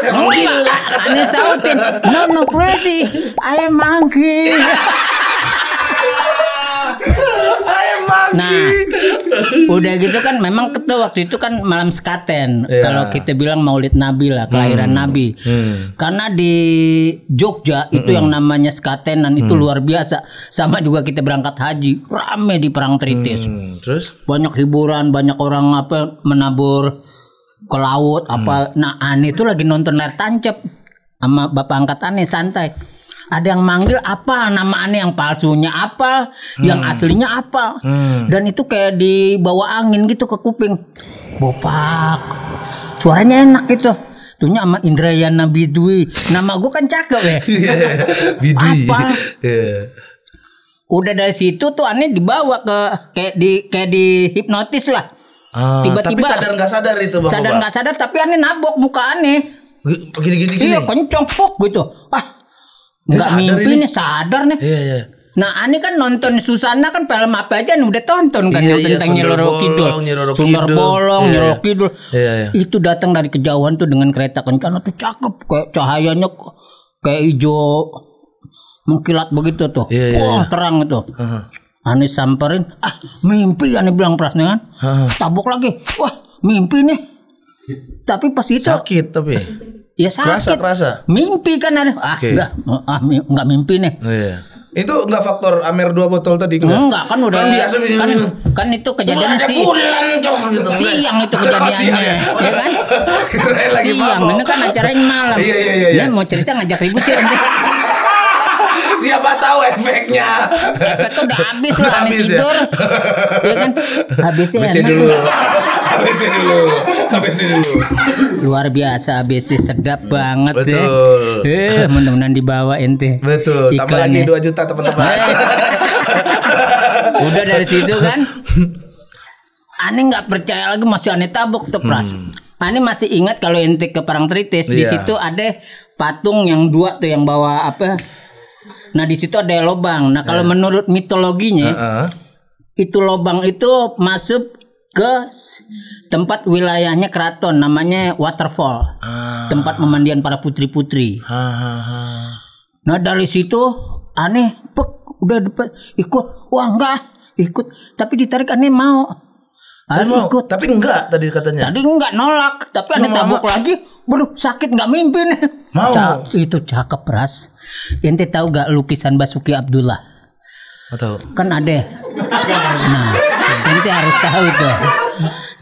Speaker 1: Emang gila.
Speaker 2: Ani sautin, "No crazy, I am monkey." Nah, udah gitu kan memang ketua waktu itu kan malam sekaten.
Speaker 1: Iya.
Speaker 2: Kalau kita bilang Maulid Nabi lah, kelahiran Nabi. Karena di Jogja itu yang namanya sekatenan itu luar biasa. Sama juga kita berangkat haji, rame di Perang Tritis.
Speaker 1: Terus?
Speaker 2: Banyak hiburan, banyak orang menabur ke laut apa. Nah, Ani itu lagi nonton layar tancap sama bapak angkat Ani santai. Ada yang manggil apa nama aneh yang palsunya apa, yang aslinya apa. Dan itu kayak dibawa angin gitu ke kuping. Bopak. Suaranya enak gitu. Tuhnya sama Indrayana Bidwi. Nama gue kan cakep ya.
Speaker 1: Bidwi.
Speaker 2: Apa?
Speaker 1: Iya.
Speaker 2: Udah dari situ tuh aneh dibawa ke kayak di hipnotis lah. Tiba-tiba
Speaker 1: Tapi sadar nggak sadar itu Bang
Speaker 2: sadar
Speaker 1: Bobak?
Speaker 2: nggak sadar tapi aneh nabok muka aneh.
Speaker 1: Gini.
Speaker 2: Iya kencong pok gitu. Nggak
Speaker 1: sadar
Speaker 2: mimpi
Speaker 1: ini.
Speaker 2: nih sadar nih.
Speaker 1: Iya.
Speaker 2: Nah, Ani kan nonton Susana kan film apa aja nih udah tonton kan
Speaker 1: Iya,
Speaker 2: yang tentang Nyi
Speaker 1: Sundar
Speaker 2: Roro Kidul.
Speaker 1: Bolong, Nyi Roro
Speaker 2: Sundar
Speaker 1: Kidul.
Speaker 2: Bolong, Nyi
Speaker 1: Iya,
Speaker 2: Roro
Speaker 1: iya.
Speaker 2: Kidul.
Speaker 1: Iya.
Speaker 2: Itu datang dari kejauhan tuh dengan kereta kencana tuh cakep kayak cahayanya kayak hijau mengkilat begitu tuh.
Speaker 1: Iya,
Speaker 2: Wah, terang itu. Ani samperin, mimpi Ani bilang perasaan kan. Tabok lagi. Wah, mimpi nih. Tapi pas itu
Speaker 1: Sakit tapi.
Speaker 2: Ya sakit.
Speaker 1: Kerasa.
Speaker 2: Mimpi kan ada.
Speaker 1: Oke.
Speaker 2: Enggak mimpi nih.
Speaker 1: Oh, iya. Itu enggak faktor Amer 2 botol tadi
Speaker 2: Enggak kan udah.
Speaker 1: Kan biasa
Speaker 2: kan itu kejadiannya
Speaker 1: ada
Speaker 2: sih.
Speaker 1: bulan gitu.
Speaker 2: Siang itu kejadiannya. Ya kan?
Speaker 1: Kirain lagi
Speaker 2: Siang.
Speaker 1: mabok.
Speaker 2: Ini kan acaranya malam.
Speaker 1: Iya.
Speaker 2: Dia mau cerita ngajak ribut sih.
Speaker 1: Siapa tahu efeknya.
Speaker 2: Efeknya udah habis
Speaker 1: Udah
Speaker 2: lah, aneh
Speaker 1: habis ya?
Speaker 2: tidur. Ya kan? Habisnya
Speaker 1: Habisin
Speaker 2: enak.
Speaker 1: dulu.
Speaker 2: Luar biasa, ABC sedap banget.
Speaker 1: Betul.
Speaker 2: Mudah-mudahan dibawa ente.
Speaker 1: Betul. Tambah lagi 2 juta teman-teman.
Speaker 2: Udah dari situ kan. Aneh nggak percaya lagi, masih aneh tabok tuh Pras. Aneh masih ingat kalau ente ke Parangtritis, di
Speaker 1: Iya.
Speaker 2: situ ada patung yang 2 tuh yang bawa apa? Nah di situ ada lobang. Nah kalau menurut mitologinya, itu lobang itu masuk ke tempat wilayahnya keraton, namanya waterfall, tempat pemandian para putri-putri. Nah dari situ aneh, udah dapat ikut, wah enggak ikut, tapi ditarik aneh mau. Aneh ikut,
Speaker 1: Tapi enggak tadi katanya.
Speaker 2: tadi enggak nolak, tapi aneh tabuk lagi, waduh sakit nggak mimpi nih.
Speaker 1: Mau.
Speaker 2: Itu cakep Ras. Ente tahu gak lukisan Basuki Abdullah?
Speaker 1: Nggak tahu.
Speaker 2: Kan ada. Nah, ente harus tahu tuh.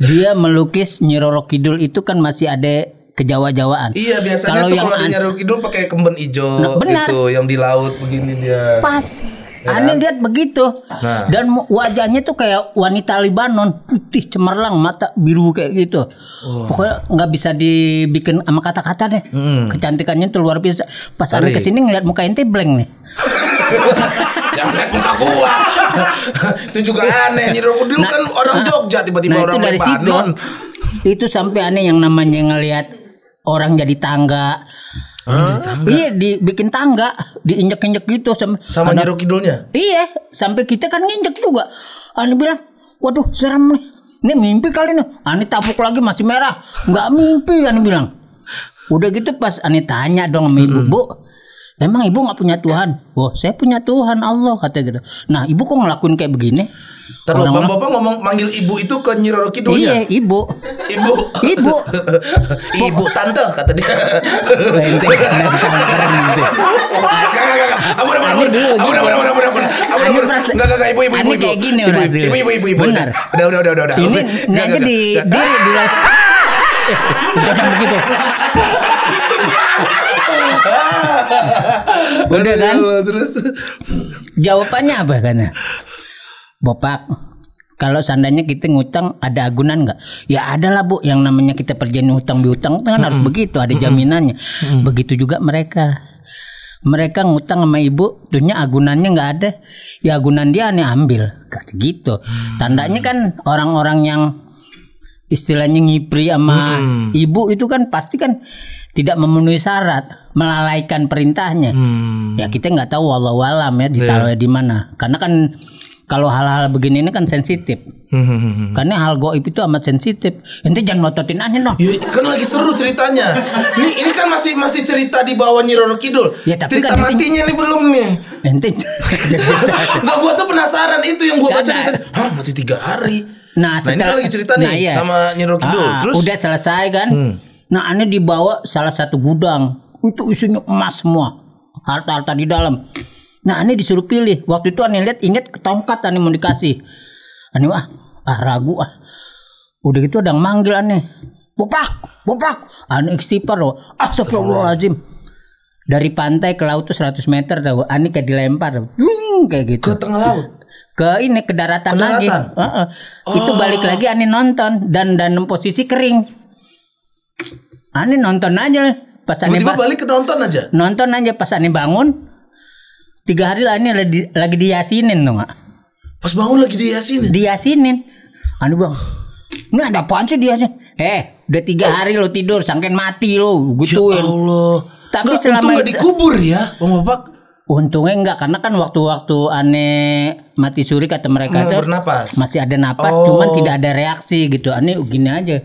Speaker 2: Dia melukis Nyi Roro Kidul itu kan masih ada kejawa-jawaan.
Speaker 1: Iya, biasanya tuh kalau ada Nyi Roro Kidul pakai kemben hijau
Speaker 2: benar.
Speaker 1: gitu, yang di laut begini dia.
Speaker 2: Pas. Aneh lihat begitu.
Speaker 1: Nah.
Speaker 2: Dan wajahnya tuh kayak wanita Libanon, putih cemerlang, mata biru kayak gitu. Pokoknya nggak bisa dibikin sama kata-kata deh. Kecantikannya tuh luar biasa. Pas aneh kesini ngeliat muka ente blank nih.
Speaker 1: Jangan lihat muka gua. Itu juga aneh. Nyi Roro Kidul kan orang Jogja, tiba-tiba orang
Speaker 2: itu dari situ.
Speaker 1: Lebanon.
Speaker 2: Itu sampai aneh yang namanya ngelihat orang jadi tangga. Iya, dibikin tangga, diinjek-injek gitu
Speaker 1: Sama Nyi Roro Kidulnya.
Speaker 2: Iya, sampai kita kan nginjek juga. Aneh bilang, waduh serem nih. Ini mimpi kali nih. Aneh tabuk lagi masih merah. Nggak mimpi aneh bilang. Udah gitu pas aneh tanya dong sama ibu, Bu, emang ibu nggak punya Tuhan? Oh, saya punya Tuhan Allah, kata gitu. Nah, ibu kok ngelakuin kayak begini?
Speaker 1: Terus Bang Bapak ngomong manggil ibu itu ke Nyi Roro Kidulnya.
Speaker 2: Iya, ibu.
Speaker 1: Ibu. Ibu tante kata dia.
Speaker 2: Ente nggak bisa ngakaren ente.
Speaker 1: Ampun. Enggak, ibu.
Speaker 2: Aneh kayak gini
Speaker 1: Ibu.
Speaker 2: Benar.
Speaker 1: Udah.
Speaker 2: Ini aja di jangan begitu. Udah kan?
Speaker 1: Terus
Speaker 2: Jawabannya apa katanya? Bapak, kalau seandainya kita ngutang ada agunan nggak? Ya ada lah Bu, yang namanya kita perjanjian hutang bihutang kan harus begitu, ada jaminannya. Begitu juga mereka. Mereka ngutang sama ibu, tuhnya agunannya nggak ada. Ya agunan dia aneh ambil, kata gitu. Tandanya kan orang-orang yang istilahnya ngipri sama ibu itu kan pasti kan tidak memenuhi syarat, melalaikan perintahnya. Ya kita nggak tahu walau alam ya ditaruh di mana. Karena kan kalau hal-hal begini ini kan sensitif. Karena hal goib itu amat sensitif. Ente jangan ngototin aneh dong.
Speaker 1: ya, kan lagi seru ceritanya. Ini kan masih cerita di bawah Nyi Roro Kidul.
Speaker 2: Ya, tapi
Speaker 1: cerita
Speaker 2: kan
Speaker 1: matinya nih belum nih.
Speaker 2: Ente
Speaker 1: Enggak, gua tuh penasaran itu yang gua baca
Speaker 2: Kagak.
Speaker 1: di Hah, mati 3 hari.
Speaker 2: Nah,
Speaker 1: ini kan lagi cerita nih
Speaker 2: iya.
Speaker 1: sama Nyi Roro Kidul. Terus
Speaker 2: udah selesai kan? Nah, aneh dibawa salah satu gudang. Itu isinya emas semua. Harta-harta di dalam. Nah, aneh disuruh pilih. Waktu itu aneh lihat ingat tongkat aneh mau dikasih. Aneh ragu. Udah gitu ada yang manggil aneh. Bopak. Aneh istighfar loh. Astagfirullahaladzim. Dari pantai ke laut tuh 100 meter tahu. Aneh kayak dilempar. Kayak gitu.
Speaker 1: ke tengah laut.
Speaker 2: Ke daratan
Speaker 1: Ke
Speaker 2: lagi.
Speaker 1: daratan?
Speaker 2: Itu balik lagi aneh nonton dan posisi kering. Aneh nonton aja lah. Pas aneh
Speaker 1: Tiba-tiba balik ke nonton aja.
Speaker 2: nonton aja pas aneh bangun. 3 hari lah aneh lagi diyasinin tuh nggak?
Speaker 1: Pas bangun lagi diyasinin.
Speaker 2: Diyasinin. Aneh bang, ini ada apaan sih diyasin? Udah 3 hari lo tidur, sangkain mati lo,
Speaker 1: Ya
Speaker 2: gituin.
Speaker 1: Allah.
Speaker 2: Tapi
Speaker 1: Nggak,
Speaker 2: selama
Speaker 1: untung nggak
Speaker 2: itu-
Speaker 1: dikubur ya, Bang Bapak.
Speaker 2: Untungnya enggak, karena kan waktu-waktu aneh mati suri kata mereka tuh
Speaker 1: bernapas.
Speaker 2: masih ada napas, cuman tidak ada reaksi gitu. Aneh gini aja.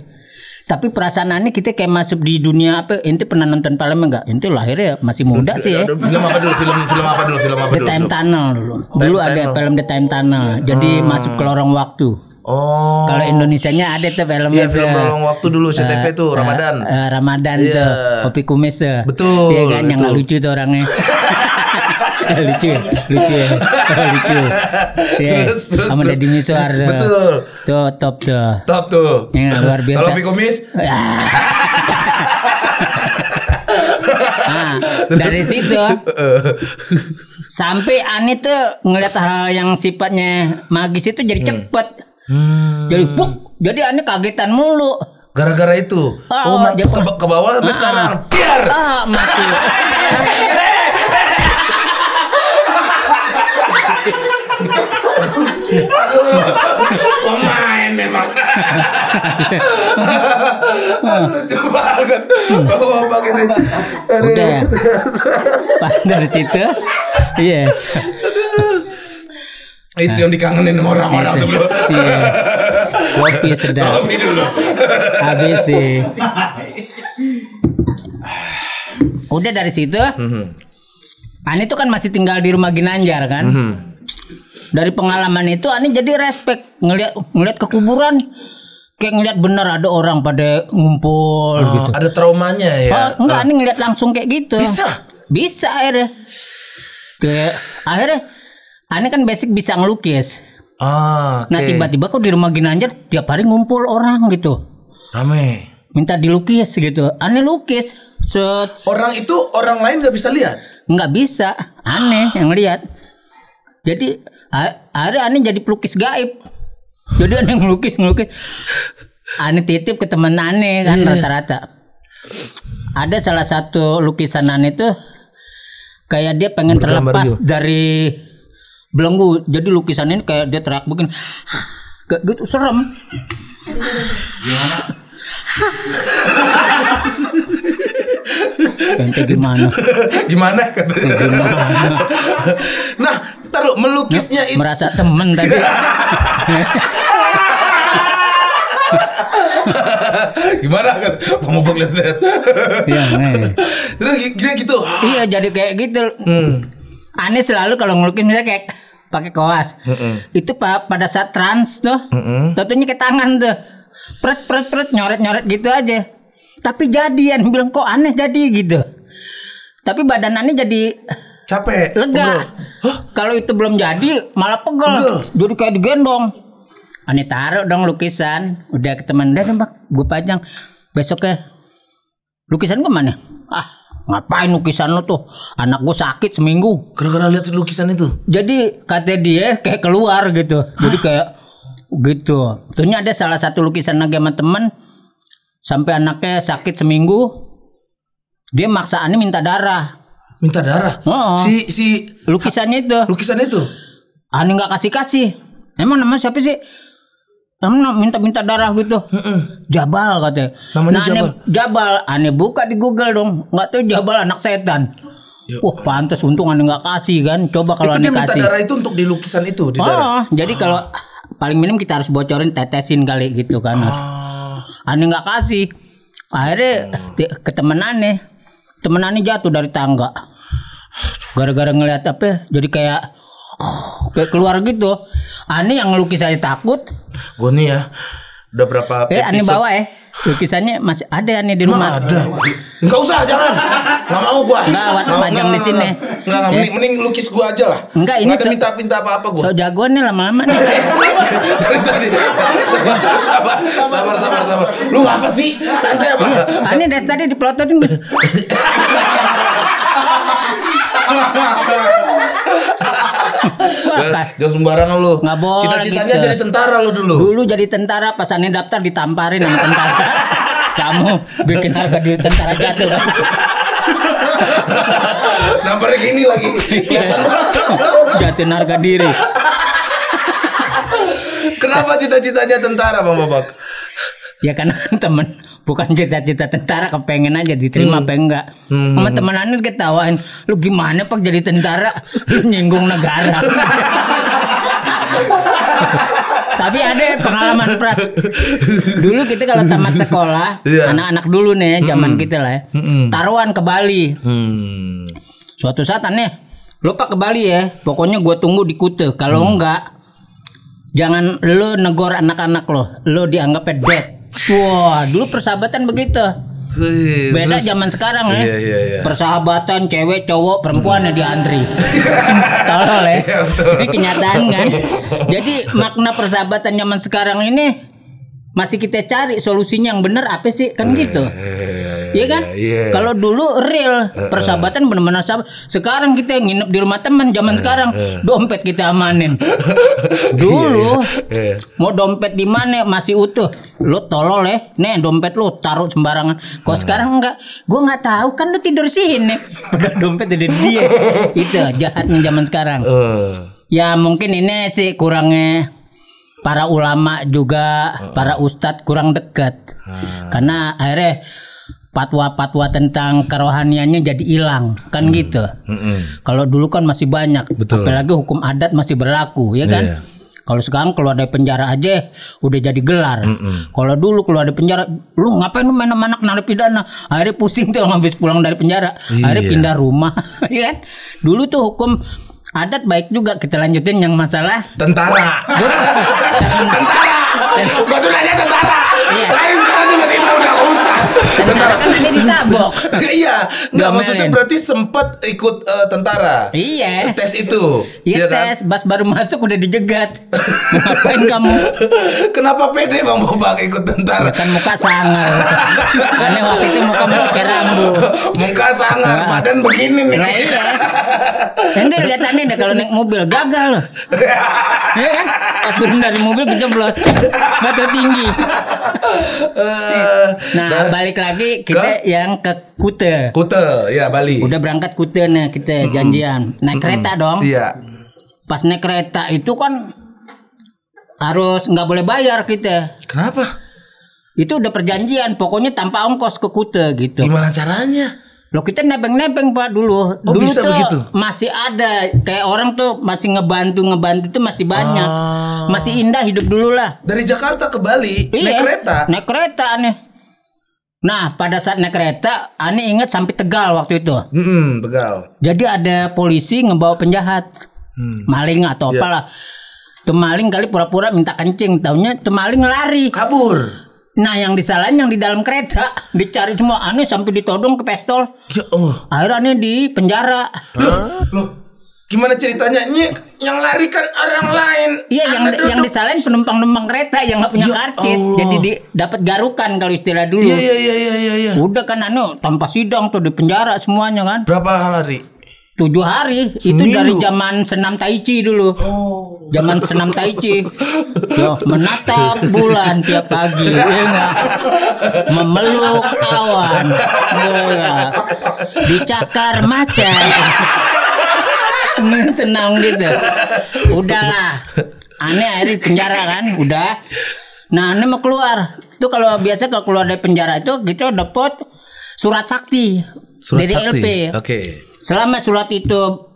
Speaker 2: Tapi perasaan aneh kita kayak masuk di dunia apa? Ente pernah nonton film enggak? Ente lahirnya masih muda sih ya.
Speaker 1: Film apa dulu? Film apa dulu?
Speaker 2: The Time Tunnel dulu. Dulu ada
Speaker 1: Tunnel.
Speaker 2: film The Time Tunnel. Jadi masuk ke lorong waktu.
Speaker 1: Oh.
Speaker 2: Kalau Indonesianya ada tuh filmnya.
Speaker 1: Iya, film Lolong Waktu dulu CTV tuh Ramadan.
Speaker 2: Ramadan
Speaker 1: Iya.
Speaker 2: tuh, kopi kumis tuh.
Speaker 1: Betul,
Speaker 2: Iya kan yang
Speaker 1: itu.
Speaker 2: nggak lucu tuh orangnya. lucu ya. lucu. Iya.
Speaker 1: Terus,
Speaker 2: Sama
Speaker 1: terus.
Speaker 2: Deddy Miswar tuh.
Speaker 1: Betul.
Speaker 2: Tuh top tuh.
Speaker 1: Top tuh.
Speaker 2: Yang luar biasa.
Speaker 1: Kalau Kopi Kumis?
Speaker 2: Nah, dari situ sampai Ani tuh ngeliat hal yang sifatnya magis itu jadi cepet. Jadi buk, jadi Ani kagetan mulu.
Speaker 1: Gara-gara itu.
Speaker 2: Oh,
Speaker 1: Masuk ke bawah sampai sekarang. Biar.
Speaker 2: Mati.
Speaker 1: Pemain memang. Lucu banget. Bapak gini.
Speaker 2: Udah ya. Dari situ, iya.
Speaker 1: Itu yang dikangenin sama orang-orang tuh bro.
Speaker 2: Iya. Kopi sedap.
Speaker 1: Kopi dulu.
Speaker 2: Habis sih. Udah dari situ. Ani tuh kan masih tinggal di rumah Ginanjar kan. Dari pengalaman itu Ani jadi respect ngelihat ke kuburan, kayak ngelihat bener ada orang pada ngumpul gitu.
Speaker 1: Ada traumanya ya.
Speaker 2: Enggak, Ani ngelihat langsung kayak gitu. Bisa akhirnya. Kayak akhirnya Ani kan basic bisa ngelukis.
Speaker 1: Okay.
Speaker 2: Nah tiba-tiba kok di rumah Ginanjar tiap hari ngumpul orang gitu.
Speaker 1: Rame.
Speaker 2: Minta dilukis gitu. Ani lukis.
Speaker 1: Orang itu orang lain nggak bisa lihat.
Speaker 2: Nggak bisa. Aneh yang lihat. Jadi akhirnya Ani jadi pelukis gaib. Jadi Ani ngelukis. Ani titip ke temen Ani kan rata-rata. Ada salah satu lukisan Ani tuh kayak dia pengen terlepas dari belenggu. Jadi lukisan ini kayak dia teriak begini. Kayak gitu serem. Ente gimana?
Speaker 1: Gimana katanya? Nah, taruh melukisnya itu
Speaker 2: merasa temen tadi.
Speaker 1: Gimana kan? Mau lihat-lihat.
Speaker 2: Iya,
Speaker 1: Terus gini gitu.
Speaker 2: Iya, jadi kayak gitu. Aneh selalu kalau ngelukis misalnya kayak pakai koas. Itu pada saat trans tuh. Tentunya ke tangan tuh. Pret nyoret gitu aja. Tapi jadian bilang kok aneh jadi gitu. Tapi badan Ani jadi
Speaker 1: capek,
Speaker 2: lega. Kalau itu belum jadi malah pegel. Jadi kayak digendong. Ani taruh dong lukisan, udah ke teman dia Mbak, gue pajang. Besoknya lukisan gue mana? Ngapain lukisan lo tuh? Anak gue sakit seminggu.
Speaker 1: Gara-gara lihat lukisan itu.
Speaker 2: Jadi kata dia kayak keluar gitu. Jadi kayak gitu. Ternyata ada salah satu lukisan lagi sama temen. Sampai anaknya sakit seminggu, dia maksa Ani minta darah.
Speaker 1: Minta darah? Si
Speaker 2: lukisannya itu.
Speaker 1: Lukisannya itu?
Speaker 2: Ani nggak kasih. Emang namanya siapa sih? Emang minta darah gitu. Jabal katanya.
Speaker 1: Namanya
Speaker 2: Jabal. Ani buka di Google dong. Nggak tahu Jabal anak setan. Wah pantas untung Ani nggak kasih kan. Coba kalau Ani kasih. Itu dia
Speaker 1: minta darah itu untuk di lukisan itu di darah.
Speaker 2: Jadi kalau paling minim kita harus bocorin tetesin kali gitu kan. Ani nggak kasih. Akhirnya ke temen Ani jatuh dari tangga. Gara-gara ngeliat apa? Jadi kayak keluar gitu. Ani yang ngelukis saya takut.
Speaker 1: Gue nih ya udah berapa episode.
Speaker 2: Ani bawa lukisannya masih ada Ani di rumah.
Speaker 1: Ada. Enggak usah, jangan. Enggak mau gua.
Speaker 2: Enggak, pajang di sini.
Speaker 1: Enggak, mending lukis gua aja lah.
Speaker 2: Enggak, ini
Speaker 1: ada minta apa-apa gua.
Speaker 2: So jagoan nih lama-lama nih.
Speaker 1: Dari tadi. Sabar. Lu apa sih? Santai apa?
Speaker 2: Ani dari tadi dipelototin.
Speaker 1: Jangan sembarangan lu.
Speaker 2: Nggak boleh.
Speaker 1: Cita-citanya
Speaker 2: gitu.
Speaker 1: jadi tentara lu dulu.
Speaker 2: Dulu jadi tentara, pas Ani daftar ditamparin sama tentara. Kamu bikin harga diri tentara jatuh kan?
Speaker 1: Nampaknya gini lagi.
Speaker 2: Jatuhin harga diri.
Speaker 1: Kenapa cita-citanya tentara Bang Babak?
Speaker 2: Ya kan temen, bukan cita-cita tentara, kepengen aja diterima apa enggak. Sama temen Ani ketawain, lu gimana Pak jadi tentara, lu nyinggung negara. Tapi ada pengalaman pras. Dulu kita kalau tamat sekolah, anak-anak dulu nih zaman kita lah ya, taruhan ke Bali. Suatu saat aneh, lu Pak ke Bali ya, pokoknya gue tunggu di Kute. Kalau enggak, jangan lu negor anak-anak lo dianggapnya dead. Wah, dulu persahabatan begitu. Beda zaman sekarang ya.
Speaker 1: Iya.
Speaker 2: Persahabatan cewek, cowok, perempuan ya diantri. Tolol ya. Ini kenyataan kan. Jadi makna persahabatan zaman sekarang ini masih kita cari solusinya yang benar apa sih kan gitu. Iya kan? Kalau dulu real persahabatan benar-benar sahabat. Sekarang kita nginep di rumah teman zaman sekarang dompet kita amanin. Dulu mau dompet di mana masih utuh. Lu tolol ya. Nih dompet lu taruh sembarangan. Kok sekarang enggak? Gua enggak tahu kan lu tidur sini. Padahal dompet ada dia. Itu jahatnya zaman sekarang. Ya mungkin ini sih kurangnya para ulama juga, para ustadz kurang dekat. Karena akhirnya fatwa-fatwa tentang kerohaniannya jadi hilang, kan gitu. Kalau dulu kan masih banyak, apalagi hukum adat masih berlaku, ya kan. Kalau sekarang keluar dari penjara aja udah jadi gelar. Kalau dulu keluar dari penjara, lu ngapain lu main sama anak narapidana? Akhirnya pusing tuh habis pulang dari penjara, akhirnya pindah rumah, ya kan. Dulu tuh hukum adat baik juga. Kita lanjutin yang masalah
Speaker 1: tentara. Gua tuh nanya tentara. Lain sekarang tiba-tiba udah ke ustaz.
Speaker 2: Tentara kan ada ditabok.
Speaker 1: Iya, nggak maksudnya berarti sempat ikut tentara.
Speaker 2: Iya.
Speaker 1: Tes itu.
Speaker 2: Iya tes, kan? Pas baru masuk udah dijegat. Ngapain kamu?
Speaker 1: Kenapa pede Bang Bobang ikut tentara?
Speaker 2: Ya kan muka sangar. Aneh waktu itu muka pakai rambut.
Speaker 1: Muka sangar, badan begini nih.
Speaker 2: Nah, iya. Enggak lihat aneh deh kalau naik mobil gagal loh. Ya kan? Pas turun dari mobil kejeblos. Batu tinggi. Nah, balik lagi kita yang ke Kute.
Speaker 1: Kute, ya Bali.
Speaker 2: Udah berangkat Kute nih kita janjian. Naik kereta dong.
Speaker 1: Iya.
Speaker 2: Pas naik kereta itu kan harus nggak boleh bayar kita.
Speaker 1: Kenapa?
Speaker 2: Itu udah perjanjian, pokoknya tanpa ongkos ke Kute gitu.
Speaker 1: Gimana caranya?
Speaker 2: Loh kita nebeng-nebeng Pak dulu.
Speaker 1: Oh,
Speaker 2: Dulu
Speaker 1: bisa
Speaker 2: tuh
Speaker 1: begitu?
Speaker 2: masih ada kayak orang tuh masih ngebantu itu masih banyak. Masih indah hidup dulu lah.
Speaker 1: Dari Jakarta ke Bali naik kereta.
Speaker 2: Naik kereta aneh. Nah pada saat naik kereta aneh ingat sampai Tegal waktu itu.
Speaker 1: Tegal.
Speaker 2: Jadi ada polisi ngebawa penjahat, maling atau apalah. Tuh maling kali pura-pura minta kencing, taunya tuh maling lari.
Speaker 1: Kabur.
Speaker 2: Nah yang disalahin yang di dalam kereta dicari semua aneh sampai ditodong ke pistol.
Speaker 1: Ya Allah.
Speaker 2: Akhirnya di penjara.
Speaker 1: Loh. Gimana ceritanya? Yang lari kan orang lain.
Speaker 2: Iya yang disalahin penumpang kereta yang nggak punya karcis. Jadi dapat garukan kalau istilah dulu.
Speaker 1: Iya.
Speaker 2: Udah kan tanpa sidang tuh di penjara semuanya kan.
Speaker 1: Berapa hari?
Speaker 2: 7 hari. Itu dari zaman senam tai chi dulu. Zaman senam tai chi. Yo, menatap bulan tiap pagi, ya enggak? Memeluk awan. Ya. Dicakar mata. Senang gitu. Udahlah. Aneh akhirnya penjara kan, udah. Nah, aneh mau keluar. Itu kalau biasa kalau keluar dari penjara itu kita dapat surat sakti dari
Speaker 1: sakti.
Speaker 2: LP.
Speaker 1: Oke.
Speaker 2: Selama surat itu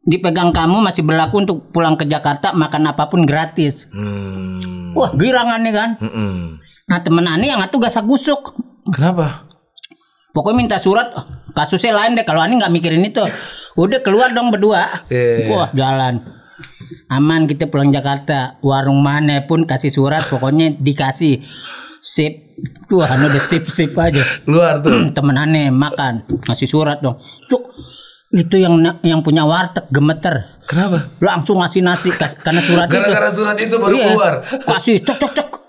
Speaker 2: dipegang kamu masih berlaku untuk pulang ke Jakarta makan apapun gratis. Wah girangannya kan. Nah temen aneh yang itu gak sagusuk.
Speaker 1: Kenapa?
Speaker 2: Pokoknya minta surat kasusnya lain deh. Kalau aneh gak mikirin itu. Udah keluar dong berdua. Wah jalan aman kita pulang Jakarta. Warung mana pun kasih surat pokoknya dikasih. Sip. Tuh udah sip aja.
Speaker 1: Keluar tuh.
Speaker 2: Temen aneh makan ngasih surat dong. Cuk. Itu yang punya warteg gemeter.
Speaker 1: Kenapa?
Speaker 2: Langsung ngasih nasi karena surat
Speaker 1: gara-gara
Speaker 2: itu.
Speaker 1: Surat itu baru keluar.
Speaker 2: Kasih cok.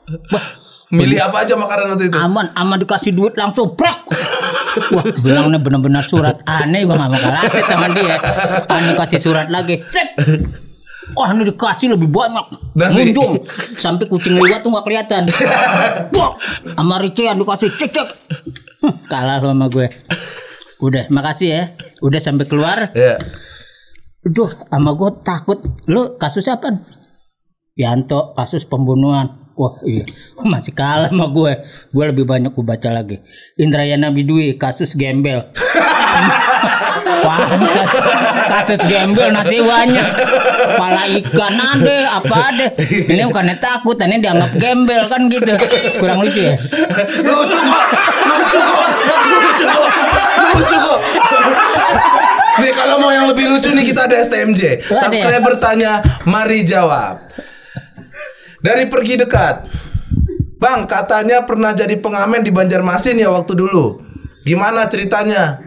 Speaker 1: Milih apa aja makanan waktu itu?
Speaker 2: Aman dikasih duit langsung prak. Wah, bilangnya benar-benar surat. Aneh gua enggak bakal aset sama dia. Aneh kasih surat lagi. Set. Wah, ini dikasih lebih banyak. Munjung. Sampai kucing liwat tuh enggak kelihatan. Wah, sama Ricean dikasih cek. Kalah lu sama gue. Udah, makasih ya. Udah sampai keluar.
Speaker 1: Iya.
Speaker 2: Duh, sama gue takut. Lu kasus apa? Yanto, kasus pembunuhan. Wah iya, masih kalah sama gue. Gue lebih banyak gue baca lagi. Indrayana Bidui, kasus gembel. Pantas. Kasus gembel nasi banyak. Kepala ikan ada, apa ada. Ini bukannya takut, ini dianggap gembel kan gitu. Kurang lucu ya?
Speaker 1: Lucu kok. Nih kalau mau yang lebih lucu nih kita ada STMJ. Subscriber tanya, mari jawab. Dari pergi dekat. Bang, katanya pernah jadi pengamen di Banjarmasin ya waktu dulu. Gimana ceritanya?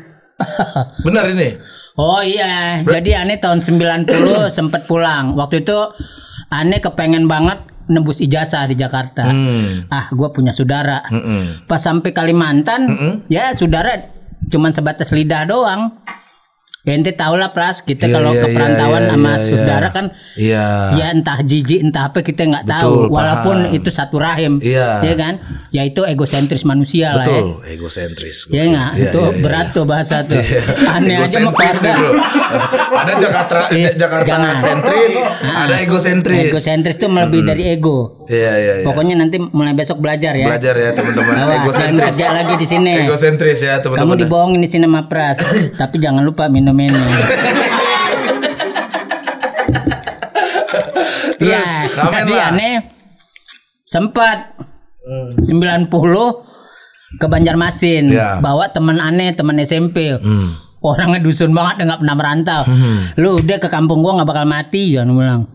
Speaker 1: Benar ini?
Speaker 2: Oh iya, jadi Ane tahun 90 sempet pulang. Waktu itu Ane kepengen banget nembus ijazah di Jakarta. Gue punya saudara. Pas sampai Kalimantan, ya saudara cuman sebatas lidah doang. Ya ente tau lah Pras, kita kalau ke perantauan sama saudara kan ya entah jijik entah apa kita nggak tahu. Walaupun itu satu rahim, ya kan? Ya itu egosentris manusia lah ya.
Speaker 1: Betul, egosentris.
Speaker 2: Ya nggak, itu berat tuh bahasa tuh. Aneh aja mau keluarga.
Speaker 1: Ada Jakarta sentris, ada egosentris.
Speaker 2: Egosentris tuh melebihi dari ego.
Speaker 1: Iya.
Speaker 2: Pokoknya nanti mulai besok belajar ya.
Speaker 1: Belajar ya teman-teman.
Speaker 2: Egosentris. Kerja lagi di sini.
Speaker 1: Egosentris ya teman-teman.
Speaker 2: Kamu dibohongin di sini sama Pras, tapi jangan lupa minum.
Speaker 1: Terus,
Speaker 2: jadi Ane sempat 90 ke Banjarmasin, bawa teman Ane, teman SMP. Orangnya dusun banget, nggak pernah merantau. Lu udah ke kampung gua nggak bakal mati, jangan bilang.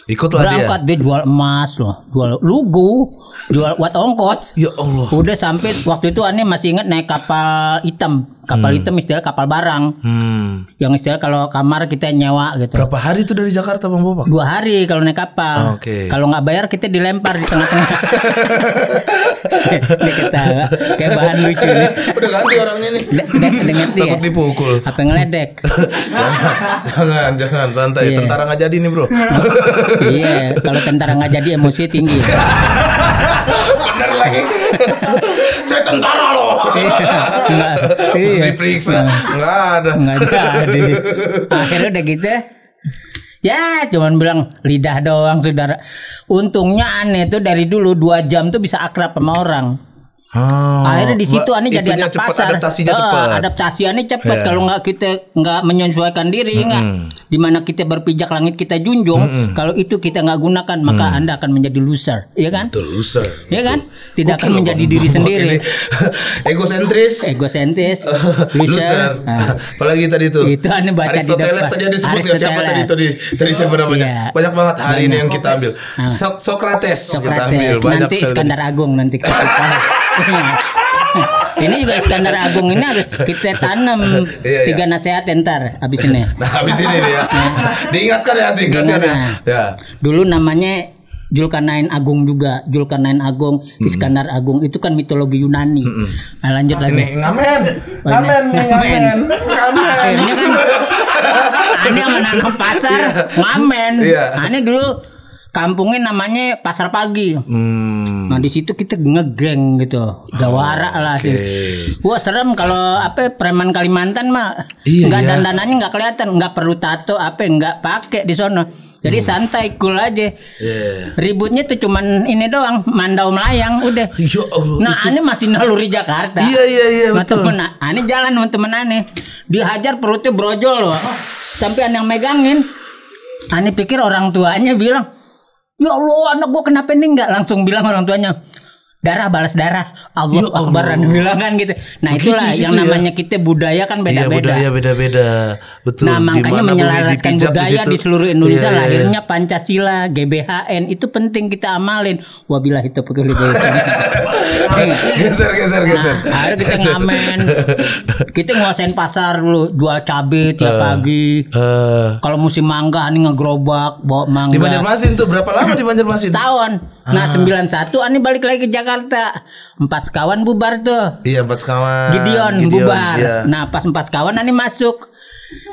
Speaker 2: Ikutlah berangkat dia jual emas loh, jual lugu, jual buat ongkos.
Speaker 1: Ya Allah.
Speaker 2: Udah sampai waktu itu Ane masih ingat naik kapal hitam. Kapal hitam istilah kapal barang. Yang istilah kalau kamar kita nyewa gitu.
Speaker 1: Berapa hari itu dari Jakarta Bang Bopak?
Speaker 2: 2 hari kalau naik kapal. Kalau nggak bayar kita dilempar di tengah-tengah. Dia ketawa, kayak bahan lucu nih.
Speaker 1: Udah ganti orangnya nih. Takut dipukul.
Speaker 2: Apa ngeledek?
Speaker 1: Jangan santai. Tentara nggak jadi nih bro.
Speaker 2: Iya, kalau tentara nggak jadi emosi tinggi.
Speaker 1: Bener lagi. Saya tentara loh. Terus diperiksa nggak ada.
Speaker 2: Akhirnya udah gitu. Ya cuman bilang lidah doang saudara. Untungnya Ane tuh dari dulu 2 jam tuh bisa akrab sama orang. Akhirnya di situ Ane jadi anak pasar.
Speaker 1: Adaptasinya cepat.
Speaker 2: Adaptasinya cepat. Kalau nggak kita nggak menyesuaikan diri, dimana kita berpijak langit kita junjung. Kalau itu kita nggak gunakan, maka Anda akan menjadi loser, ya kan?
Speaker 1: Betul, loser.
Speaker 2: Ya kan? Tidak akan menjadi diri sendiri.
Speaker 1: Egosentris,
Speaker 2: loser.
Speaker 1: Apalagi tadi itu.
Speaker 2: Itu Ane baca
Speaker 1: Aristoteles tadi ada sebut nggak siapa tadi itu dari siapa namanya? Banyak banget hari ini yang kita ambil. Sokrates kita ambil banyak.
Speaker 2: Nanti Iskandar Agung nanti kita. Ini juga Iskandar Agung ini harus kita tanam 3 nasihat ntar abis ini.
Speaker 1: Nah abis ini nih ya. Diingatkan ya.
Speaker 2: Dulu namanya Julkarnain Agung juga. Julkarnain Agung, Iskandar Agung itu kan mitologi Yunani. Nah, lanjut lagi.
Speaker 1: Ini ngamen. Ini kan
Speaker 2: Ane sama nanam pasar ngamen. Ane dulu kampungnya namanya Pasar Pagi. Nah di situ kita ngegeng gitu, gawara lah sih. Wah serem kalau preman Kalimantan mah nggak dandanannya nggak kelihatan, nggak perlu tato nggak pakai di sono. Jadi santai cool aja. Ributnya tuh cuman ini doang, mandau melayang udah.
Speaker 1: Ya Allah,
Speaker 2: nah Ane masih naluri Jakarta.
Speaker 1: Iya
Speaker 2: nah, betul. Ane jalan sama temen Ane, dihajar perutnya brojol loh, sampai Ane yang megangin. Ane pikir orang tuanya bilang, ya Allah anak gua kenapa nih, nggak langsung bilang orang tuanya darah balas darah, Allah Akbar bilang kan gitu. Nah begitu, itulah yang namanya kita budaya kan beda-beda.
Speaker 1: Budaya beda-beda, betul.
Speaker 2: Nah makanya menyelaraskan budaya di seluruh Indonesia. Lahirnya Pancasila, GBHN itu penting kita amalin. Wabillahi taufiq wal hidayah.
Speaker 1: Geser.
Speaker 2: Akhirnya kita ngamen, kita nguasain pasar dulu, jual cabai tiap pagi. Kalau musim mangga nih ngegerobak bawa mangga.
Speaker 1: Di Banjarmasin tuh berapa lama di Banjarmasin?
Speaker 2: Setahun. Nah 91 Ani balik lagi ke Jakarta. 4 sekawan bubar tuh.
Speaker 1: Iya 4 sekawan.
Speaker 2: Gideon bubar. Iya. Nah pas 4 sekawan Ani masuk.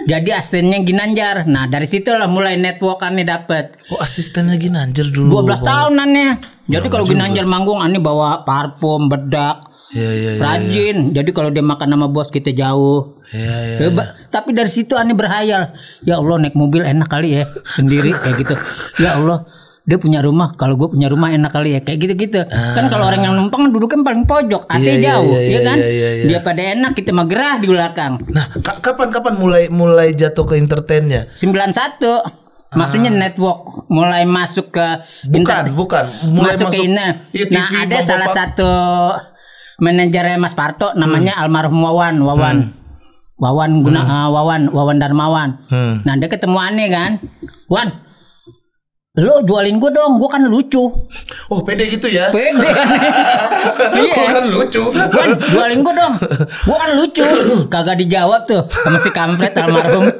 Speaker 2: Jadi asistennya Ginanjar. Nah dari situ lah mulai network Ani dapet.
Speaker 1: Oh asistennya Ginanjar dulu.
Speaker 2: 12 tahun Ani. Jadi kalau Ginanjar manggung Ani bawa parfum, bedak.
Speaker 1: Iya.
Speaker 2: Rajin. Jadi kalau dia makan sama bos kita jauh.
Speaker 1: Iya.
Speaker 2: Tapi dari situ Ani berhayal. Ya Allah naik mobil enak kali ya. Sendiri kayak gitu. Ya Allah. Dia punya rumah, kalau gue punya rumah enak kali ya, kayak gitu-gitu. Kan kalau orang yang numpang duduknya paling pojok, AC jauh, ya kan? Dia pada enak, kita mah gerah di belakang.
Speaker 1: Nah, kapan mulai jatuh ke entertainnya?
Speaker 2: 91. Maksudnya network mulai masuk ke
Speaker 1: bukan mulai masuk
Speaker 2: ke ini. Nah, ada salah satu manajernya Mas Parto namanya almarhum Wawan Darmawan. Nah, dia ketemu Ane kan. lo jualin gue dong, gue kan lucu.
Speaker 1: Oh, pede gitu ya?
Speaker 2: Pede. Iya.
Speaker 1: Gue kan lucu.
Speaker 2: Wan, jualin gue dong, gue kan lucu. Kagak dijawab tuh sama si kampret almarhum.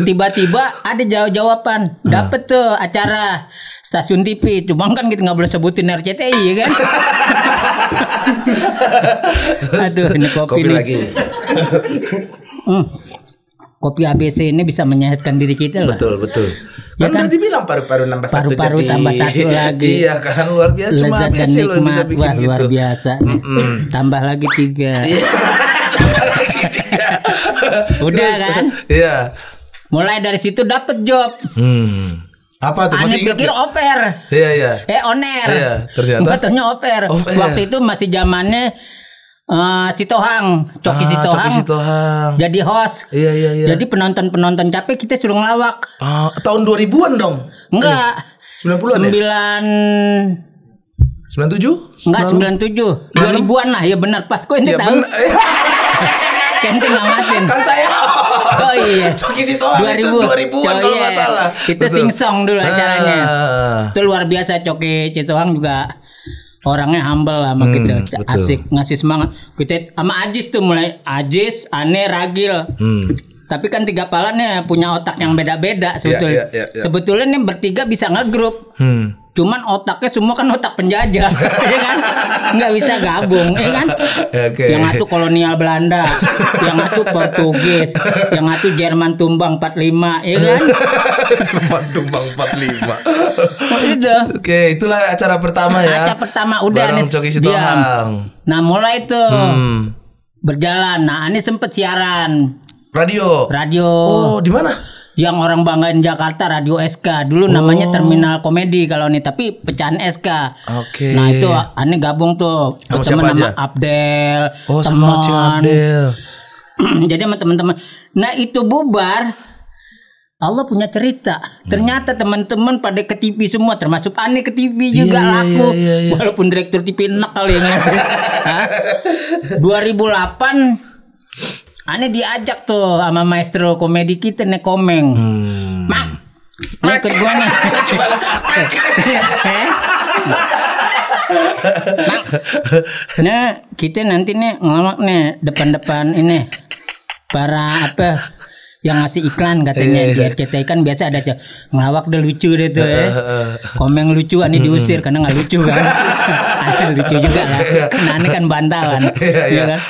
Speaker 2: Tiba-tiba ada jawaban, dapet tuh acara stasiun TV. Cuma kan kita nggak boleh sebutin RCTI ya kan. Aduh, ini kopi nih.
Speaker 1: lagi.
Speaker 2: Kopi ABC ini bisa menyehatkan diri kita loh.
Speaker 1: Betul.
Speaker 2: Ya
Speaker 1: Kan
Speaker 2: kan?
Speaker 1: udah dibilang paru-paru nambah satu
Speaker 2: Paru-paru
Speaker 1: jadi.
Speaker 2: tambah satu lagi.
Speaker 1: Iya kan, luar biasa. Cuma
Speaker 2: Lezat dan
Speaker 1: ABC lo yang bisa
Speaker 2: nikmat.
Speaker 1: bikin
Speaker 2: Wah,
Speaker 1: gitu.
Speaker 2: luar biasa. Tambah lagi 3. Udah kan?
Speaker 1: Iya.
Speaker 2: Mulai dari situ dapet job.
Speaker 1: Apa tuh?
Speaker 2: Aneh
Speaker 1: Masih ingat
Speaker 2: pikir
Speaker 1: ya?
Speaker 2: oper.
Speaker 1: Iya.
Speaker 2: Oner.
Speaker 1: Iya, ternyata?
Speaker 2: Betulnya oper.
Speaker 1: Oper.
Speaker 2: Waktu itu masih zamannya Sitohang, Coki
Speaker 1: Coki Sitohang.
Speaker 2: jadi host.
Speaker 1: Iya.
Speaker 2: Jadi penonton capek kita suruh ngelawak.
Speaker 1: Tahun 2000-an dong?
Speaker 2: Enggak.
Speaker 1: 90-an ya? 97?
Speaker 2: Enggak 97. 2000-an lah, ya benar. Pas kok ente
Speaker 1: Iya
Speaker 2: tahu.
Speaker 1: bener.
Speaker 2: Ente ngamatin.
Speaker 1: Kan saya
Speaker 2: Oh iya.
Speaker 1: Coki Sitohang itu 2000-an kalau nggak salah.
Speaker 2: Itu
Speaker 1: Betul.
Speaker 2: singsong dulu acaranya. Itu luar biasa. Coki Sitohang juga orangnya humble lah sama kita,
Speaker 1: betul.
Speaker 2: asik ngasih semangat. Kita sama Ajis tuh mulai Ajis, Ane, Ragil. Tapi kan 3 palannya punya otak yang beda-beda sebetulnya.
Speaker 1: Iya.
Speaker 2: Sebetulnya nih bertiga bisa ngegrup. Cuman otaknya semua kan otak penjajah, ya kan? Nggak bisa gabung, ya kan?
Speaker 1: Oke.
Speaker 2: Yang satu kolonial Belanda, yang satu Portugis, yang satu Jerman tumbang 45, ya kan?
Speaker 1: Jerman tumbang 45.
Speaker 2: Oh, itu.
Speaker 1: Oke, itulah acara pertama ya.
Speaker 2: Acara pertama udah
Speaker 1: bareng
Speaker 2: nih,
Speaker 1: Coki Sitohang.
Speaker 2: diam. Nah mulai tuh berjalan. Nah ini sempet siaran
Speaker 1: Radio. Oh, di mana?
Speaker 2: yang orang banggain Jakarta, Radio SK. Dulu namanya Terminal Komedi kalau nih, tapi pecahan SK.
Speaker 1: Oke.
Speaker 2: Nah itu aneh gabung tuh
Speaker 1: Sama
Speaker 2: teman
Speaker 1: siapa aja?
Speaker 2: sama Abdel,
Speaker 1: Oh, sama Cing Abdel.
Speaker 2: Jadi sama teman-teman. Nah itu bubar. Allah punya cerita. Ternyata teman-teman pada ke TV semua, termasuk Ani ke TV juga laku.
Speaker 1: Iya.
Speaker 2: Walaupun direktur TV enak kali ya. 2008 Ani diajak tuh sama maestro komedi kita nih Komeng. Mak, ikut gua nih. Mak, nah kita nanti nih ngelawak nih depan-depan ini para apa yang ngasih iklan katanya di RCTI kan biasa ada tuh ngelawak deh lucu deh tuh ya. Komeng lucu, Ani diusir karena nggak lucu kan. Ani lucu juga lah, karena Ani kan bantalan, ya kan.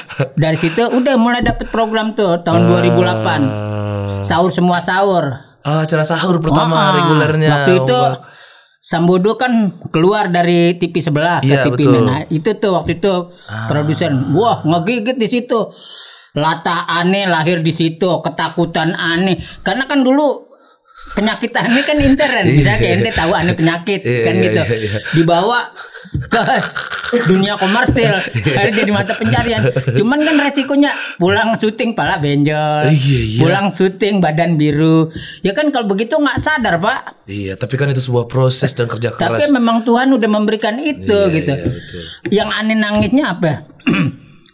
Speaker 2: Dari situ udah mulai dapet program tuh tahun 2008. Sahur semua sahur.
Speaker 1: Acara sahur pertama regulernya.
Speaker 2: Waktu itu Sambodo kan keluar dari TV sebelah ke
Speaker 1: Iya,
Speaker 2: TV
Speaker 1: betul.
Speaker 2: Nah itu tuh waktu itu produsen, wah ngegigit di situ. Lata Ane lahir di situ, ketakutan Ane. Karena kan dulu penyakit Ane kan intern, misalnya ente tahu Ane penyakit kan gitu. Dibawa ke dunia komersil, akhirnya jadi mata pencarian. Cuman kan resikonya pulang syuting pala benjol, pulang syuting badan biru. Ya kan kalau begitu nggak sadar Pak.
Speaker 1: Iya, tapi kan itu sebuah proses dan kerja keras.
Speaker 2: Tapi memang Tuhan udah memberikan itu gitu.
Speaker 1: Iya, betul.
Speaker 2: Yang Ane nangisnya apa?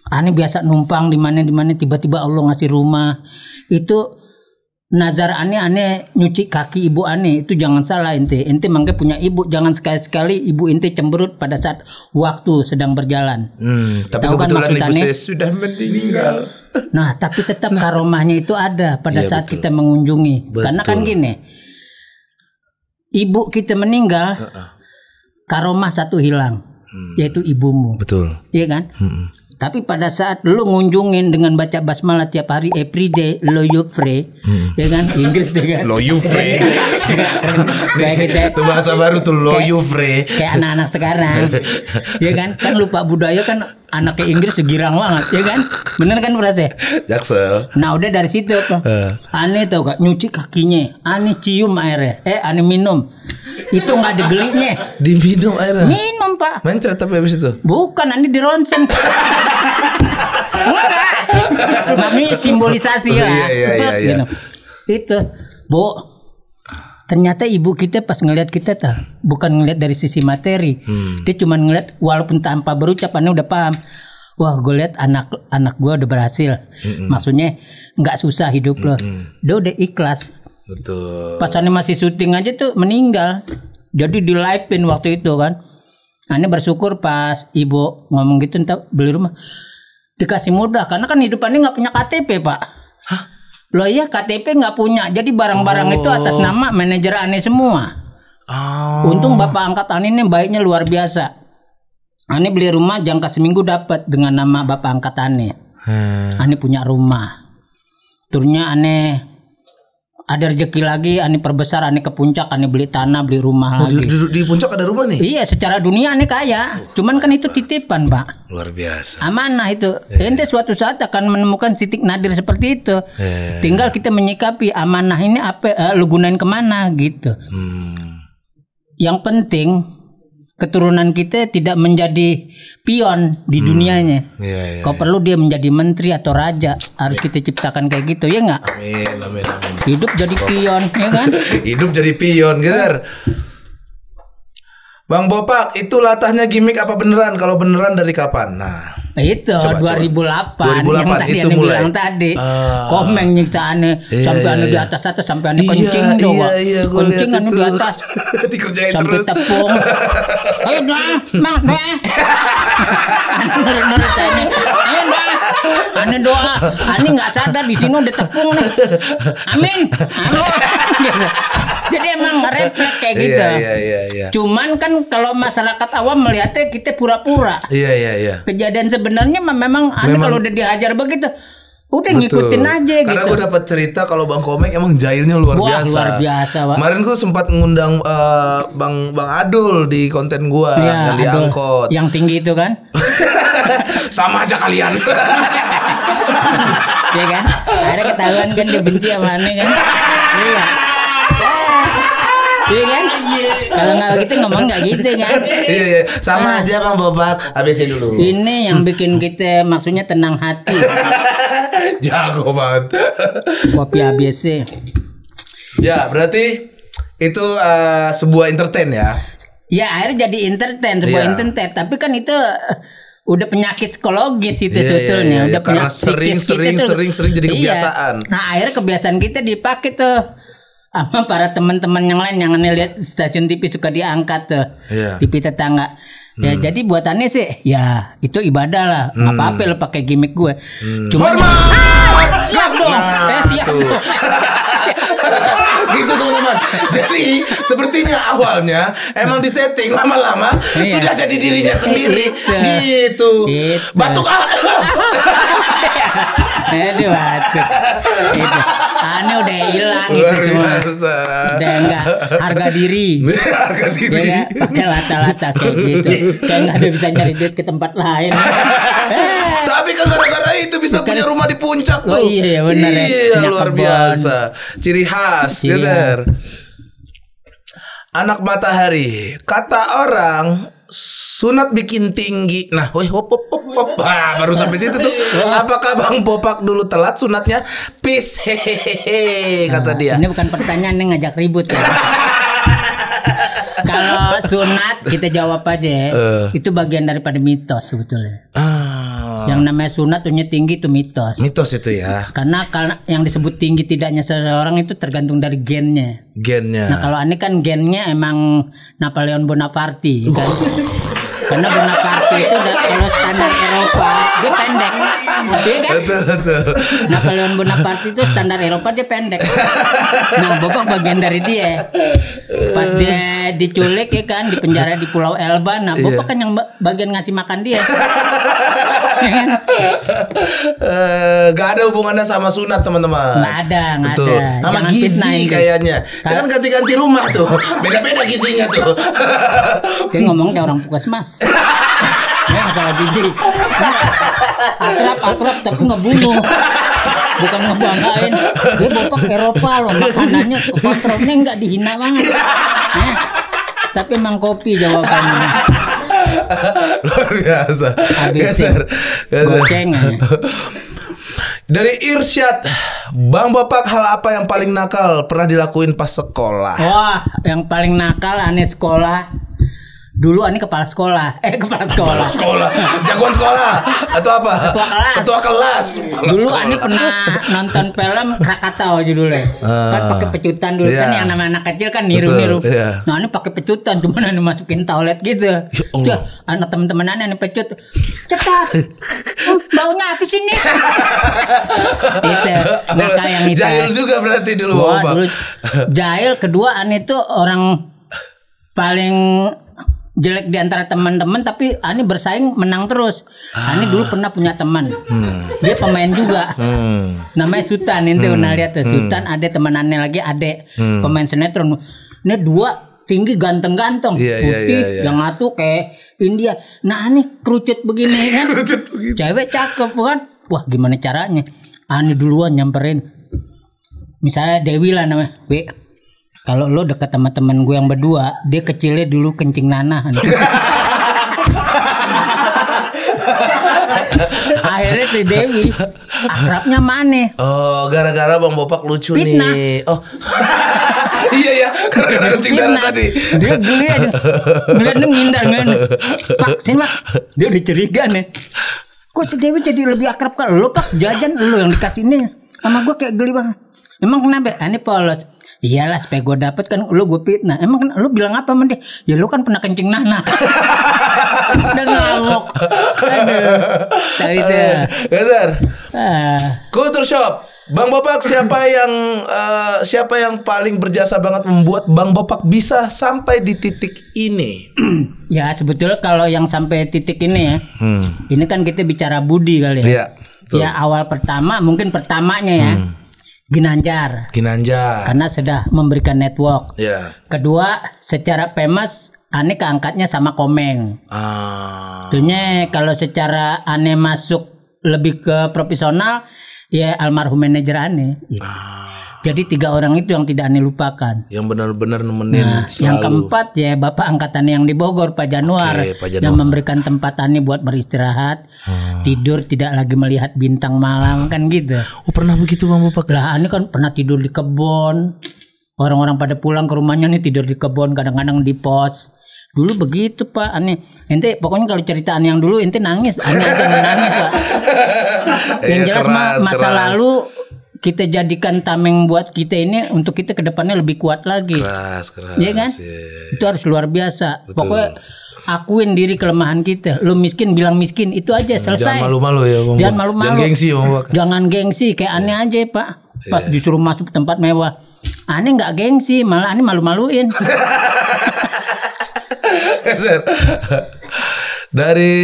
Speaker 2: Ane biasa numpang di mana tiba-tiba Allah ngasih rumah. Itu nazar Ane nyuci kaki ibu Ane. Itu jangan salah ente makanya punya ibu, jangan sekali-sekali ibu ente cemberut pada saat waktu sedang berjalan.
Speaker 1: Tapi
Speaker 2: Tahu kan
Speaker 1: kebetulan ibu
Speaker 2: maksud Ane?
Speaker 1: saya sudah meninggal.
Speaker 2: Nah tapi tetap karomahnya itu ada pada
Speaker 1: Iya,
Speaker 2: saat
Speaker 1: betul.
Speaker 2: kita mengunjungi.
Speaker 1: Betul.
Speaker 2: Karena kan gini, ibu kita meninggal, karomah satu hilang, yaitu ibumu.
Speaker 1: Betul.
Speaker 2: Iya kan? Tapi pada saat lu ngunjungin dengan baca basmalah tiap hari, everyday lo you pray, ya kan? Inggris ya kan?
Speaker 1: Lo you free.
Speaker 2: Kayak kita,
Speaker 1: Itu bahasa baru tuh lo you free.
Speaker 2: kayak anak-anak sekarang, ya kan? Kan lupa budaya kan, anaknya Inggris girang banget, ya kan? Bener kan berasa?
Speaker 1: Jaksel.
Speaker 2: Nah udah dari situ apa? Ane tau gak nyuci kakinya, Ane cium airnya, Ane minum, itu nggak ada gelinya,
Speaker 1: Diminum airnya.
Speaker 2: minum Pak.
Speaker 1: Mencret tapi habis itu.
Speaker 2: Bukan, Andi di ronsen. Enggak. Makanya simbolisasi lah.
Speaker 1: Iya.
Speaker 2: Gitu. Itu, Bu. Ternyata ibu kita pas ngelihat kita bukan ngelihat dari sisi materi. Dia cuma ngelihat walaupun tanpa berucap, Anda udah paham. Wah, gue lihat anak gue udah berhasil. Maksudnya nggak susah hidup lo. Dia udah ikhlas.
Speaker 1: Betul.
Speaker 2: Pas aneh masih syuting aja tuh meninggal. Jadi di live-in waktu itu kan. Aneh bersyukur pas ibu ngomong gitu entah beli rumah dikasih mudah karena kan hidup aneh nggak punya KTP Pak.
Speaker 1: Hah?
Speaker 2: Loh iya KTP nggak punya. Jadi barang-barang itu atas nama manajer aneh semua.
Speaker 1: Oh.
Speaker 2: Untung bapak angkat aneh ini baiknya luar biasa. Aneh beli rumah jangka seminggu dapat dengan nama bapak angkat aneh. Aneh punya rumah. Turnya aneh ada rezeki lagi, aneh perbesar, aneh ke puncak, aneh beli tanah, beli rumah lagi.
Speaker 1: Di puncak ada rumah nih?
Speaker 2: Iya, secara dunia aneh kaya. Cuman kan itu titipan, Pak.
Speaker 1: Luar biasa.
Speaker 2: Amanah itu. Ente suatu saat akan menemukan titik nadir seperti itu. Tinggal kita menyikapi amanah ini apa, lu gunain kemana gitu. Yang penting keturunan kita tidak menjadi pion di dunianya. Kau perlu dia menjadi menteri atau raja, harus kita ciptakan kayak gitu ya nggak?
Speaker 1: Amin.
Speaker 2: Hidup jadi pion, ya kan?
Speaker 1: Hidup jadi pion, geser. Bang Bopak, itu latahnya gimmick apa beneran? Kalau beneran dari kapan? Nah,
Speaker 2: itu
Speaker 1: coba.
Speaker 2: 2008 yang tadi
Speaker 1: itu
Speaker 2: aneh
Speaker 1: mulai.
Speaker 2: bilang tadi. Komeng nyiksa aneh sampai aneh di atas sampai aneh kencing doang. Kencing aneh di atas.
Speaker 1: Dikerjain
Speaker 2: sampai
Speaker 1: terus.
Speaker 2: tepung. Ayo doa, mang doa. Ayo doa. Aneh doa. Aneh nggak sadar di sini udah tepung nih. Amin. Jadi emang refleks kayak gitu.
Speaker 1: Iya.
Speaker 2: Cuman kan kalau masyarakat awam melihatnya kita pura-pura.
Speaker 1: Iya.
Speaker 2: Kejadian sebenarnya memang aneh kalau udah dihajar begitu. Udah ngikutin aja gitu.
Speaker 1: Karena gue dapat cerita kalau Bang Komeng emang jahilnya luar biasa.
Speaker 2: Luar biasa, Pak.
Speaker 1: Kemarin gue sempat ngundang Bang Adul di konten gue yang diangkut.
Speaker 2: Yang tinggi itu kan?
Speaker 1: Sama aja kalian.
Speaker 2: Iya kan? Akhirnya ketahuan kan dia benci sama aneh kan? Iya. Iya kan? Kalau nggak gitu ngomong nggak gitu kan?
Speaker 1: Iya. Sama aja Bang Bobak. ABC dulu.
Speaker 2: Ini yang bikin kita maksudnya tenang hati.
Speaker 1: Jago banget.
Speaker 2: Kopi ABC.
Speaker 1: Ya berarti itu sebuah entertain ya.
Speaker 2: Ya akhirnya jadi entertain, sebuah entertain. Tapi kan itu udah penyakit psikologis itu sebetulnya. Udah
Speaker 1: karena
Speaker 2: penyakit
Speaker 1: sering jadi kebiasaan.
Speaker 2: Nah akhirnya kebiasaan kita dipakai tuh sama para teman-teman yang lain yang aneh lihat stasiun TV suka diangkat tuh. TV tetangga. Ya jadi buatannya sih ya itu ibadah lah. Nggak apa-apa lo pakai gimmick gue. Cuma siap dong. Siap.
Speaker 1: Gitu teman-teman. Jadi sepertinya awalnya emang disetting lama-lama sudah jadi dirinya sendiri. Gitu. Batuk
Speaker 2: Aduh batuk. Gitu. Aneh udah hilang gitu semua. Udah enggak harga diri.
Speaker 1: Harga diri.
Speaker 2: Ya, pakai lata-lata kayak gitu. Kayak nggak ada bisa nyari duit ke tempat lain.
Speaker 1: Tapi kan gara-gara itu bisa punya rumah di puncak tuh.
Speaker 2: Oh iya benar ya.
Speaker 1: Iya luar biasa. Ciri khas, geser. Anak matahari. Kata orang sunat bikin tinggi. Nah, hop. Baru sampai situ tuh. Apakah Bang Bopak dulu telat sunatnya? Peace hehehe kata dia.
Speaker 2: Ini bukan pertanyaan yang ngajak ribut ya. Kalau sunat kita jawab aja. Itu bagian daripada mitos sebetulnya. Yang namanya sunat tuhnya tinggi itu mitos.
Speaker 1: Mitos itu ya.
Speaker 2: Karena yang disebut tinggi tidaknya seseorang itu tergantung dari gennya. Nah kalau aneh kan gennya emang Napoleon Bonaparte kan. Karena Bonaparte itu kalau standar Eropa dia pendek. Iya kan?
Speaker 1: Betul.
Speaker 2: Napoleon Bonaparte itu standar Eropa dia pendek. Nah, Bopak bagian dari dia. Pas dia diculik ya kan di penjara di Pulau Elba. Nah, Bopak kan yang bagian ngasih makan dia.
Speaker 1: Gak ada hubungannya sama sunat teman-teman.
Speaker 2: Nggak ada.
Speaker 1: Sama
Speaker 2: Jangan
Speaker 1: gizi
Speaker 2: fitnahin
Speaker 1: kayaknya. Dia kan ganti-ganti rumah tuh. Beda-beda gizinya tuh.
Speaker 2: Dia ngomong kayak orang puskesmas. Ya masalah gizi. Akrab tapi ngebunuh. Bukan ngebanggain. Dia Bopak Eropa loh, makanannya kontrolnya nggak dihina banget. Tapi emang kopi jawabannya.
Speaker 1: Luar biasa.
Speaker 2: Geser. Goceng aja.
Speaker 1: Dari Irsyad, Bang Bopak, hal apa yang paling nakal pernah dilakuin pas sekolah?
Speaker 2: Wah, yang paling nakal aneh sekolah. Dulu Ani kepala sekolah. Kepala sekolah.
Speaker 1: Sekolah, jagoan sekolah atau apa?
Speaker 2: Ketua kelas.
Speaker 1: Ketua kelas. Kepala
Speaker 2: Dulu
Speaker 1: sekolah.
Speaker 2: Ani pernah nonton film Krakatau judulnya. Kan pakai pecutan dulu kan yang nama anak kecil kan niru-niru.
Speaker 1: Betul, iya.
Speaker 2: Nah, Ani pakai pecutan cuman Ani masukin toilet gitu.
Speaker 1: Allah.
Speaker 2: Dah, anak teman-teman Ani pecut. Cetak. Baunya apa sih nih? Itu nakal yang itu.
Speaker 1: Jahil juga berarti dulu
Speaker 2: Wah,
Speaker 1: Bapak.
Speaker 2: dulu jahil. Kedua Ani tuh orang paling jelek di antara teman-teman, tapi Ani bersaing menang terus. Ani dulu pernah punya teman, dia pemain juga, namanya Sultan. Ente pernah lihat tuh, Sultan ada teman Ani lagi, ada pemain sinetron. Ini dua tinggi ganteng-ganteng,
Speaker 1: Iya,
Speaker 2: putih,
Speaker 1: iya.
Speaker 2: yang satu kayak India. Nah Ani kerucut begini kan, cewek cakep kan, wah gimana caranya? Ani duluan nyamperin, misalnya Dewi lah namanya, kalau lo deket sama temen gue yang berdua, dia kecilnya dulu kencing nanah. Akhirnya tuh Dewi akrabnya mana?
Speaker 1: Oh, gara-gara Bang Bopak lucu
Speaker 2: Fitnah.
Speaker 1: nih. Oh. Iya ya, gara-gara kencing darah tadi.
Speaker 2: Dia geli aja. Ngeliatnya ngindar. Pak, sini Pak. Dia udah curiga nih. Kok si Dewi jadi lebih akrab kan? Lo Pak, jajan lo yang dikasih ini. Sama gue kayak geli banget. Emang kenapa? Ini polos. Iyalah supaya gue dapet kan lu gue fitnah. Emang kan lu bilang apa sama dia? Ya lu kan pernah kencing nanah. Udah ngamuk. Aduh. Tapi itu.
Speaker 1: Geser. Culture Shop. Bang Bopak siapa yang paling berjasa banget membuat Bang Bopak bisa sampai di titik ini?
Speaker 2: Ya sebetulnya kalau yang sampai titik ini ya. Ini kan kita bicara budi kali ya.
Speaker 1: Iya.
Speaker 2: Ya awal pertama mungkin pertamanya ya. Ginanjar. Karena sudah memberikan network.
Speaker 1: Ya.
Speaker 2: Kedua, secara famous Ane keangkatnya sama Komeng. Tentunya kalau secara Ane masuk lebih ke profesional, ya almarhum manajer Ane. Gitu. Jadi 3 orang itu yang tidak Ane lupakan.
Speaker 1: Yang benar-benar nemenin selalu.
Speaker 2: Yang keempat ya Bapak angkatan yang di Bogor, Pak Januar,
Speaker 1: Pak Januar.
Speaker 2: yang memberikan tempat Ane buat beristirahat, tidur tidak lagi melihat bintang malam kan gitu.
Speaker 1: Oh pernah begitu Bang Bopak?
Speaker 2: Lah Ane kan pernah tidur di kebun. Orang-orang pada pulang ke rumahnya nih tidur di kebun, kadang-kadang di pos. Dulu begitu Pak Ane. Ente pokoknya kalau cerita Ane yang dulu ente nangis, Ane aja yang nangis Pak. Yang jelas masa lalu kita jadikan tameng buat kita ini untuk kita ke depannya lebih kuat lagi.
Speaker 1: Keras.
Speaker 2: Iya kan?
Speaker 1: Yeah.
Speaker 2: Itu harus luar biasa.
Speaker 1: Betul.
Speaker 2: Pokoknya akuin diri kelemahan kita. Lu miskin bilang miskin, itu aja selesai.
Speaker 1: Jangan malu-malu ya Bang.
Speaker 2: Jangan malu-malu.
Speaker 1: Jangan gengsi ya Bang Bopak.
Speaker 2: Jangan gengsi kayak Ane aja Pak. Pas disuruh masuk tempat mewah, Ane nggak gengsi, malah Ane malu-maluin.
Speaker 1: Dari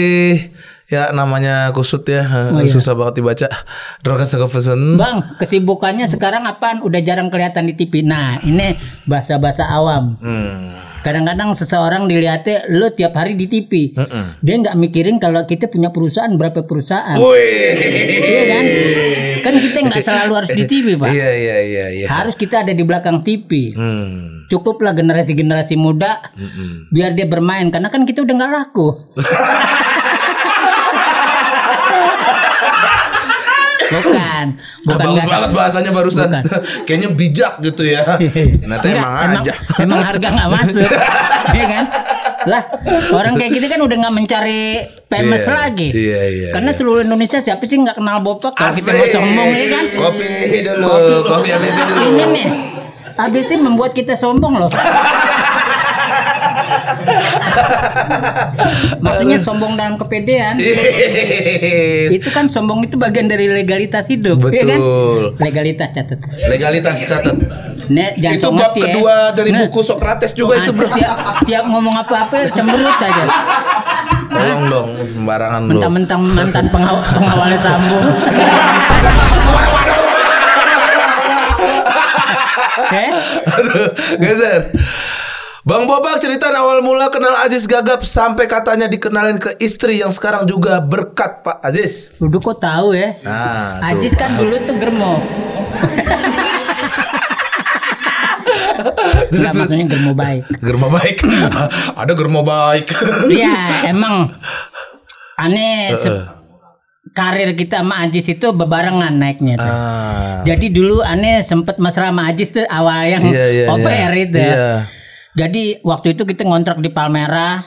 Speaker 1: ya namanya kusut ya, susah banget dibaca.
Speaker 2: Bang, kesibukannya sekarang apaan? Udah jarang kelihatan di TV. Nah, ini bahasa-bahasa awam. Kadang-kadang seseorang dilihatnya lo tiap hari di TV. Dia nggak mikirin kalau kita punya perusahaan, berapa perusahaan. Iya kan? Kan kita nggak selalu harus di TV, Pak.
Speaker 1: Iya.
Speaker 2: Harus kita ada di belakang TV. Cukuplah generasi-generasi muda biar dia bermain, karena kan kita udah nggak laku. Bukan
Speaker 1: bagus banget bahasanya barusan. Kayaknya bijak gitu ya. Nah,
Speaker 2: emang harga nggak masuk, ya kan? Lah, orang kayak gitu kan udah nggak mencari famous lagi.
Speaker 1: Iya.
Speaker 2: Karena seluruh Indonesia siapa sih nggak kenal Bopak? Kalau kita mau sombong ya kan?
Speaker 1: Kopi ABC dulu.
Speaker 2: Ini nih, ABC membuat kita sombong loh. Maksudnya sombong dalam kepedean. Itu kan sombong itu bagian dari legalitas hidup.
Speaker 1: Betul.
Speaker 2: Ya kan? Legalitas catat.
Speaker 1: Nih, itu bab kedua dari buku Sokrates juga itu bro.
Speaker 2: Tiap ngomong apa-apa cemberut aja.
Speaker 1: Tolong dong, sembarangan lo.
Speaker 2: Mentang-mentang mantan pengawalnya Sambo.
Speaker 1: Aduh, geser. Bang Bopak cerita awal mula kenal Aziz Gagap sampai katanya dikenalin ke istri yang sekarang juga berkat Pak Aziz.
Speaker 2: Udah kok tahu ya?
Speaker 1: Nah,
Speaker 2: Aziz kan dulu tuh germo. Enggak, maksudnya germo baik.
Speaker 1: Germo baik. Ada germo baik.
Speaker 2: Iya, emang aneh karir kita sama Aziz itu bebarengan naiknya tuh. Jadi dulu aneh sempet mesra sama Aziz tuh awal yang OPR itu.
Speaker 1: Iya.
Speaker 2: Jadi waktu itu kita ngontrak di Palmera,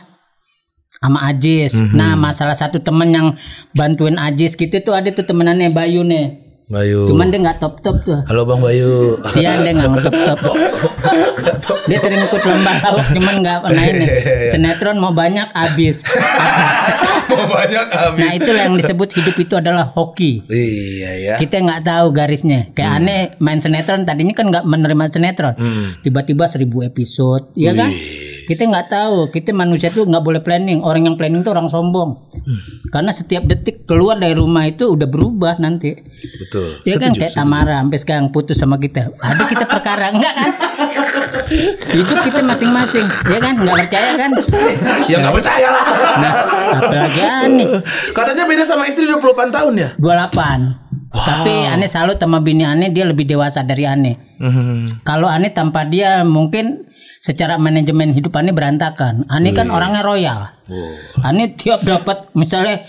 Speaker 2: sama Ajis. Nah, masalah satu temen yang bantuin Ajis gitu tuh ada tuh temenannya Bayu nih.
Speaker 4: Bayu.
Speaker 2: Cuman dia nggak top tuh.
Speaker 4: Halo Bang Bayu.
Speaker 2: Sian dia nggak top. Dia sering ikut lomba lauk, cuman nggak pernah ini. Sinetron mau banyak habis.
Speaker 4: Mau banyak habis.
Speaker 2: Nah itulah yang disebut hidup itu adalah hoki.
Speaker 4: Iya ya.
Speaker 2: Kita nggak tahu garisnya. Kayak aneh main sinetron tadinya kan nggak menerima sinetron. Tiba-tiba 1000 episode, ya kan? Kita nggak tahu. Kita manusia tuh nggak boleh planning. Orang yang planning tuh orang sombong. Karena setiap detik keluar dari rumah itu udah berubah nanti.
Speaker 4: Betul.
Speaker 2: Ya kan kayak Tamara sampai sekarang putus sama kita. Ada kita perkara enggak kan? Hidup kita masing-masing, ya kan? Nggak percaya kan?
Speaker 4: Ya nggak percaya lah.
Speaker 2: Nah, apalagi aneh.
Speaker 4: Katanya beda sama istri 28 tahun ya?
Speaker 2: 28. Tapi aneh salut sama bini aneh, dia lebih dewasa dari aneh. Kalau aneh tanpa dia mungkin secara manajemen hidup aneh berantakan. Aneh kan orangnya royal. Aneh tiap dapat misalnya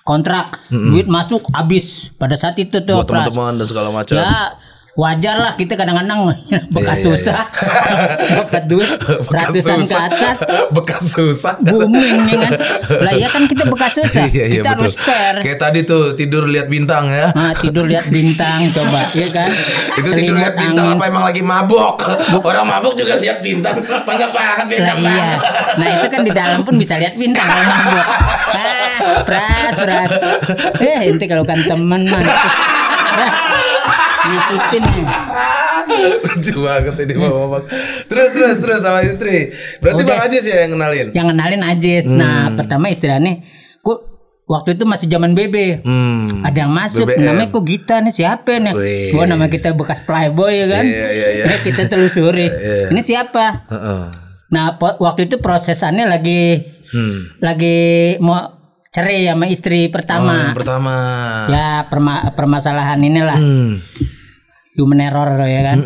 Speaker 2: kontrak, duit masuk habis pada saat itu tuh.
Speaker 4: Buat teman-teman dan segala macam.
Speaker 2: Ya wajar lah kita kadang-kadang bekas susah dapat duit ratusan ke atas
Speaker 4: bekas susah
Speaker 2: booming nih kan. Lah ya kan kita bekas susah.
Speaker 4: Iya,
Speaker 2: Kita harus
Speaker 4: betul.
Speaker 2: fair.
Speaker 4: Kayak tadi tuh tidur lihat bintang ya.
Speaker 2: Nah, tidur lihat bintang coba ya kan.
Speaker 4: Itu tidur lihat bintang apa emang lagi mabok? Orang mabok juga lihat bintang. Banyak banget bintang.
Speaker 2: Iya. Nah itu kan di dalam pun bisa lihat bintang kalau mabuk. Pras. Ente kalau kan teman man. Ngikutin nih.
Speaker 4: Lucu banget ini Bang. Terus sama istri. Berarti
Speaker 2: Udah.
Speaker 4: Bang Ajis ya yang kenalin.
Speaker 2: Yang kenalin Ajis. Nah pertama istilahnya waktu itu masih zaman BB. Ada yang masuk
Speaker 4: BBM.
Speaker 2: namanya kok Gita nih siapa nih?
Speaker 4: Wih.
Speaker 2: Gua nama kita bekas playboy ya kan.
Speaker 4: Iya.
Speaker 2: Nah, kita telusuri. Ini siapa?
Speaker 4: Heeh.
Speaker 2: Nah waktu itu prosesannya lagi mau cerai sama istri
Speaker 4: Oh,
Speaker 2: pertama.
Speaker 4: yang pertama.
Speaker 2: Ya permasalahan inilah human error ya kan.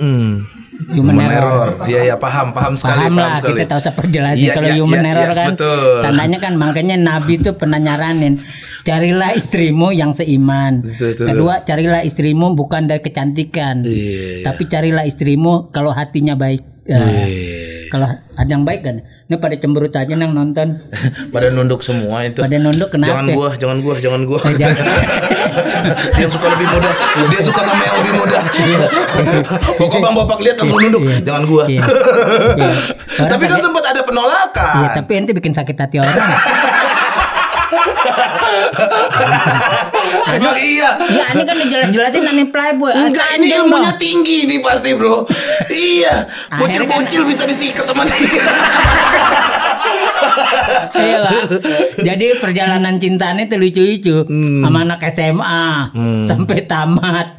Speaker 2: Human error.
Speaker 4: Iya paham sekali.
Speaker 2: Paham lah
Speaker 4: sekali.
Speaker 2: kita tahu seperti jelas
Speaker 4: Iya,
Speaker 2: kalau
Speaker 4: iya,
Speaker 2: human
Speaker 4: iya,
Speaker 2: error
Speaker 4: iya,
Speaker 2: kan
Speaker 4: betul.
Speaker 2: tandanya kan makanya Nabi itu pernah nyaranin carilah istrimu yang seiman.
Speaker 4: Betul.
Speaker 2: Kedua carilah istrimu bukan dari kecantikan tapi carilah istrimu kalau hatinya baik. Kalau ada yang baik kan ini pada cemberut aja yang nonton.
Speaker 4: Pada nunduk semua itu.
Speaker 2: Pada nunduk kenapa?
Speaker 4: Jangan gua.
Speaker 2: Jangan.
Speaker 4: Dia suka lebih muda. Dia suka sama yang lebih muda. Pokok Bang Bapak lihat langsung nunduk. Jangan gua.
Speaker 2: Iya.
Speaker 4: Tapi kan sempat ada penolakan.
Speaker 2: Iya, tapi ente bikin sakit hati orang.
Speaker 4: Emang iya.
Speaker 2: Ya ini kan dijelas-jelasin nanti playboy.
Speaker 4: Enggak, ini ilmunya tinggi nih pasti bro. Iya. Bocil-bocil bisa disikat teman.
Speaker 2: Iya lah. Jadi perjalanan cintanya itu lucu-lucu sama anak SMA sampai tamat.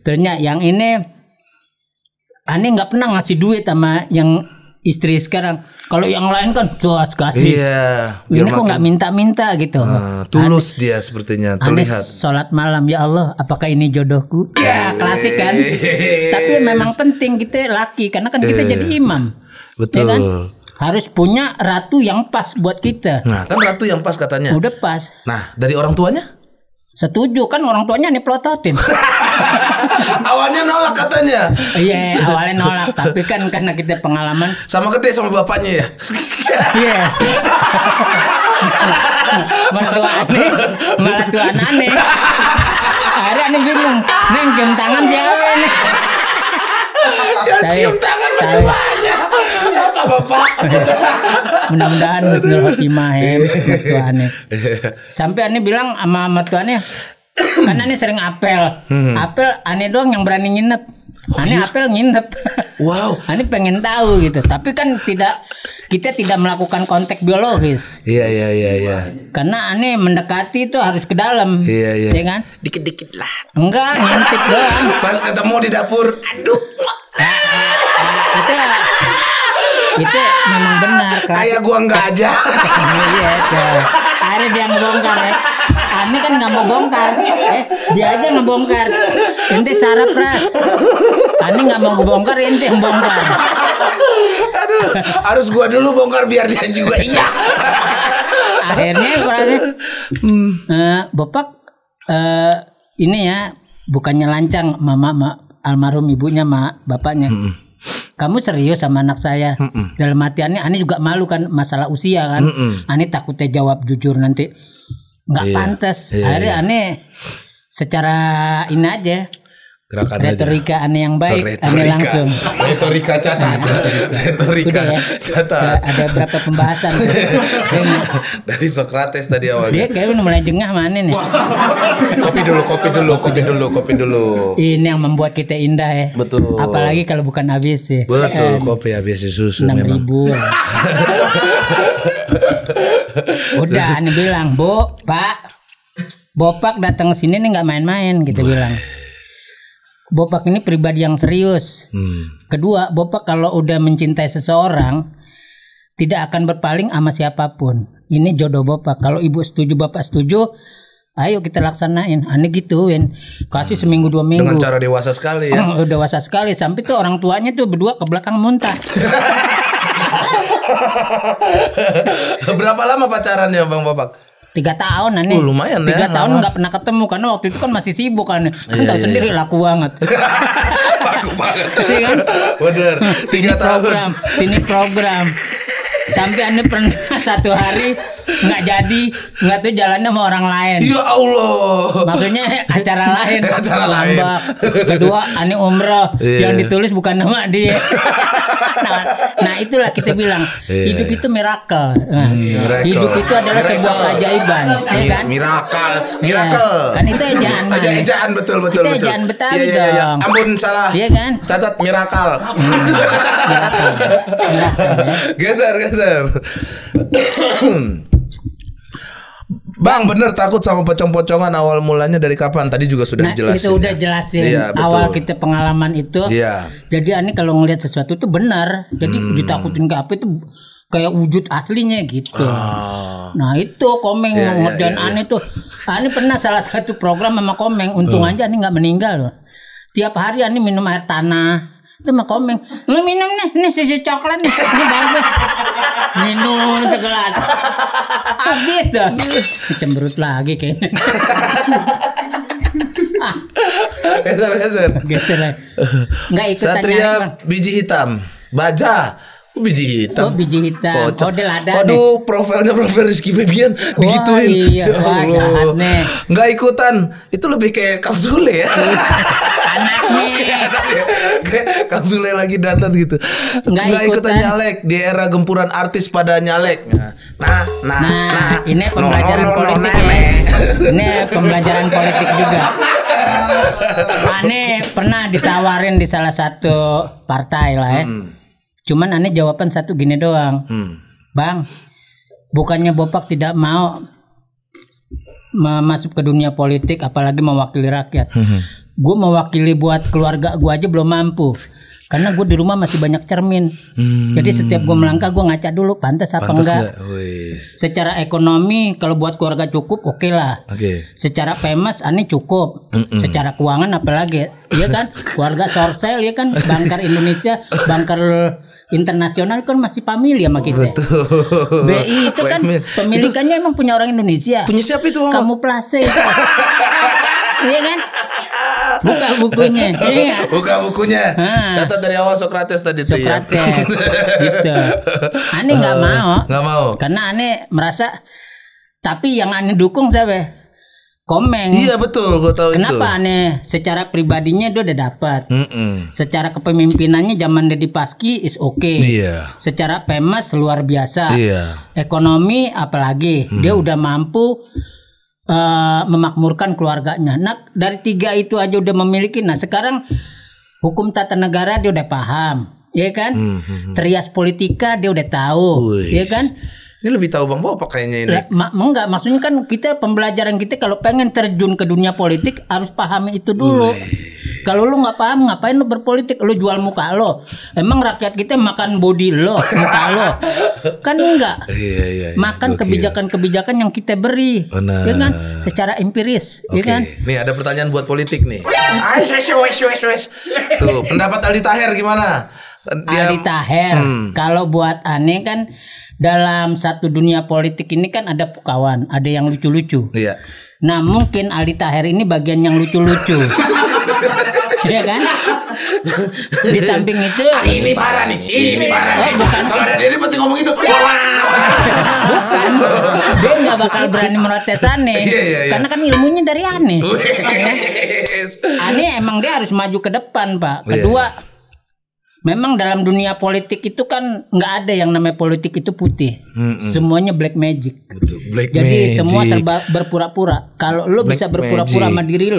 Speaker 2: Ternyata yang ini aneh nggak pernah ngasih duit sama yang istri sekarang. Kalau yang lain kan jelas kasih.
Speaker 4: Iya.
Speaker 2: Ini kok nggak minta-minta gitu.
Speaker 4: Tulus dia sepertinya
Speaker 2: Aneh
Speaker 4: terlihat.
Speaker 2: sholat malam ya Allah, apakah ini jodohku? Ya klasik kan. Tapi memang penting kita laki karena kan kita jadi imam.
Speaker 4: Betul.
Speaker 2: Ya kan? Harus punya ratu yang pas buat kita.
Speaker 4: Nah kan ratu yang pas katanya.
Speaker 2: Udah pas.
Speaker 4: Nah dari orang tuanya?
Speaker 2: Setuju kan orang tuanya nih plototin.
Speaker 4: Awalnya nolak katanya.
Speaker 2: Iya awalnya nolak tapi kan karena kita pengalaman.
Speaker 4: Sama gede sama bapaknya ya.
Speaker 2: Iya. Malah tuan aneh. Akhirnya aneh bingung. Neng cium tangan siapa nih?
Speaker 4: Ya cium tangan banyak. Apa bapak?
Speaker 2: Mudah-mudahan husnul khotimah ya mertuanya. Sampai aneh bilang sama mertuanya, kan aneh sering apel. Apel aneh doang yang berani nginep. Aneh apel nginep.
Speaker 4: Wow.
Speaker 2: Aneh pengen tahu gitu. Tapi kan kita tidak melakukan kontak biologis.
Speaker 4: Iya.
Speaker 2: Karena aneh mendekati itu harus ke dalam.
Speaker 4: Iya.
Speaker 2: Ya kan?
Speaker 4: Dikit-dikit lah.
Speaker 2: Enggak, ngintip doang.
Speaker 4: Pas ketemu di dapur, aduh.
Speaker 2: Itu memang benar.
Speaker 4: Kayak gua enggak aja.
Speaker 2: Iya, akhirnya dia ngebongkar ya. Aneh kan nggak mau bongkar, dia aja ngebongkar. Ente sarap ras. Aneh nggak mau ngebongkar, ente yang bongkar.
Speaker 4: Aduh, harus gua dulu bongkar biar dia juga iya.
Speaker 2: Akhirnya bapak ini ya bukannya lancang mama almarhum ibunya bapaknya. kamu serius sama anak saya? Dalam hati Ani juga malu kan masalah usia kan. Ani takutnya jawab jujur nanti nggak pantas. Akhirnya Ani secara ini aja.
Speaker 4: Gerakan
Speaker 2: Retorika
Speaker 4: aja.
Speaker 2: Ani yang baik, Ani langsung.
Speaker 4: Retorika catat. Retorika
Speaker 2: Udah ya.
Speaker 4: catat.
Speaker 2: Ada berapa pembahasan?
Speaker 4: Dari Sokrates tadi awalnya.
Speaker 2: Dia kayaknya udah mulai jengah mana nih.
Speaker 4: Kopi dulu.
Speaker 2: Ini yang membuat kita indah ya.
Speaker 4: Betul.
Speaker 2: Apalagi kalau bukan habis ya.
Speaker 4: Betul, kopi habis susu memang.
Speaker 2: 6.000. Udah, Ani bilang, Bu, Pak, Bopak datang ke sini nih nggak main-main, kita bilang. Bopak ini pribadi yang serius. Kedua, Bopak kalau udah mencintai seseorang tidak akan berpaling sama siapapun. Ini jodoh Bopak. Kalau ibu setuju, bapak setuju, ayo kita laksanain. Aneh gituin. Kasih seminggu 2 minggu.
Speaker 4: Dengan cara dewasa sekali ya.
Speaker 2: Dewasa sekali. Sampai tuh orang tuanya tuh berdua ke belakang muntah.
Speaker 4: Berapa lama pacarannya Bang Bopak?
Speaker 2: 3 tahun Ani.
Speaker 4: Lumayan
Speaker 2: 3
Speaker 4: ya.
Speaker 2: tahun nggak pernah ketemu karena waktu itu kan masih sibuk kan. Tahu sendiri laku banget.
Speaker 4: Laku banget.
Speaker 2: Iya kan?
Speaker 4: Bener. 3 tahun.
Speaker 2: Sini program. Sampai Ani pernah satu hari nggak jadi, nggak tuh jalannya sama orang lain.
Speaker 4: Ya Allah.
Speaker 2: Maksudnya acara lain.
Speaker 4: Acara lain.
Speaker 2: Ngambek. Kedua Ani umroh, yang ditulis bukan nama dia. Nah itulah kita bilang hidup itu miracle. Nah, hidup itu adalah sebuah keajaiban, ya kan?
Speaker 4: Miracle.
Speaker 2: Kan itu ejaan.
Speaker 4: Ejaan betul.
Speaker 2: Kita ejaan Betawi dong.
Speaker 4: Ampun salah.
Speaker 2: Iya kan?
Speaker 4: Catat miracle. Geser. Bang, bener takut sama pocong-pocongan awal mulanya dari kapan? Tadi juga sudah dijelasin.
Speaker 2: Itu udah jelasin.
Speaker 4: Iya,
Speaker 2: awal kita pengalaman itu.
Speaker 4: Iya.
Speaker 2: Jadi Ani kalau ngelihat sesuatu itu benar. Jadi ditakutin ke apa itu kayak wujud aslinya gitu. Nah itu Komeng ngerjain Ani tuh. Ani pernah salah satu program sama Komeng. Untung aja Ani nggak meninggal loh. Tiap hari Ani minum air tanah. Itu mah Komeng, lu minum nih susu coklat nih, ini bagus. Minum segelas, habis dah. Cemberut lagi kayaknya. Geser lah. Nggak ikutan
Speaker 4: Satria
Speaker 2: nyari, Bang.
Speaker 4: biji hitam, baja. Biji hitam.
Speaker 2: Biji hitam.
Speaker 4: Kocak.
Speaker 2: Dia lada
Speaker 4: Aduh, profilnya profil Rizky Febian digituin.
Speaker 2: Iya, jahat nih.
Speaker 4: Nggak ikutan. Itu lebih kayak Kang Sule ya.
Speaker 2: Anaknya.
Speaker 4: Kayak Kang Sule lagi datang gitu. Nggak ikutan nyalek di era gempuran artis pada nyalek. Nah,
Speaker 2: ini pembelajaran politik ya. Ini pembelajaran politik juga. Aneh pernah ditawarin di salah satu partai lah ya. Cuman aneh jawaban satu gini doang. Bang, bukannya Bopak tidak mau masuk ke dunia politik apalagi mewakili rakyat. Gue mewakili buat keluarga gue aja belum mampu. Karena gue di rumah masih banyak cermin. Jadi setiap gue melangkah gue ngaca dulu pantas apa enggak. Secara ekonomi kalau buat keluarga cukup oke lah. Secara famous Ani cukup. Secara keuangan apalagi. Iya kan? Keluarga Sorsel ya kan. Bankar Indonesia, bankar internasional kan masih family sama kita.
Speaker 4: Betul.
Speaker 2: BI itu kan pemilikannya emang punya orang Indonesia.
Speaker 4: Punya siapa itu?
Speaker 2: Kamuflase itu. Iya kan? Buka bukunya. Iya.
Speaker 4: Buka bukunya. Catat dari awal Sokrates tadi tuh ya.
Speaker 2: Sokrates. Gitu. Aneh nggak mau.
Speaker 4: Nggak mau.
Speaker 2: Karena Aneh merasa. Tapi yang Aneh dukung siapa? Komeng.
Speaker 4: Iya betul, gue tahu itu.
Speaker 2: Kenapa Aneh? Secara pribadinya dia udah dapat. Secara kepemimpinannya zaman Dedi Paski is okay.
Speaker 4: Iya.
Speaker 2: Secara famous luar biasa.
Speaker 4: Iya.
Speaker 2: Ekonomi apalagi. Dia udah mampu memakmurkan keluarganya. Nah dari 3 itu aja udah memiliki. Nah sekarang hukum tata negara dia udah paham, ya kan? Trias politika dia udah tahu, ya kan?
Speaker 4: Ini lebih tahu Bang Bopak kayaknya ini.
Speaker 2: Enggak, maksudnya kan kita pembelajaran kita kalau pengen terjun ke dunia politik harus pahami itu dulu. Kalau lu nggak paham ngapain lu berpolitik? Lu jual muka lo. Emang rakyat kita makan body lo, muka lo. Kan enggak.
Speaker 4: Iya.
Speaker 2: Makan kebijakan-kebijakan yang kita beri.
Speaker 4: Benar.
Speaker 2: Ya kan? Secara empiris, ya kan?
Speaker 4: Nih ada pertanyaan buat politik nih. Wes. Tuh, pendapat Aldi Taher gimana?
Speaker 2: Aldi Taher. Kalau buat aneh kan dalam satu dunia politik ini kan ada kawan, ada yang lucu-lucu.
Speaker 4: Iya.
Speaker 2: Nah mungkin Aldi Taher ini bagian yang lucu-lucu. Iya kan? Di samping itu
Speaker 4: Ini parah nih.
Speaker 2: Oh, bukan.
Speaker 4: Kalau ada dia pasti ngomong itu.
Speaker 2: Bukan. Dia nggak bakal berani merotes aneh.
Speaker 4: Iya.
Speaker 2: Karena kan ilmunya dari aneh.
Speaker 4: Wes.
Speaker 2: Aneh emang dia harus maju ke depan, Pak. Kedua, memang dalam dunia politik itu kan nggak ada yang namanya politik itu putih. Semuanya black magic.
Speaker 4: Betul. Black
Speaker 2: Jadi
Speaker 4: magic.
Speaker 2: semua serba berpura-pura. Kalau lo bisa
Speaker 4: Black
Speaker 2: berpura-pura sama
Speaker 4: magic.
Speaker 2: diri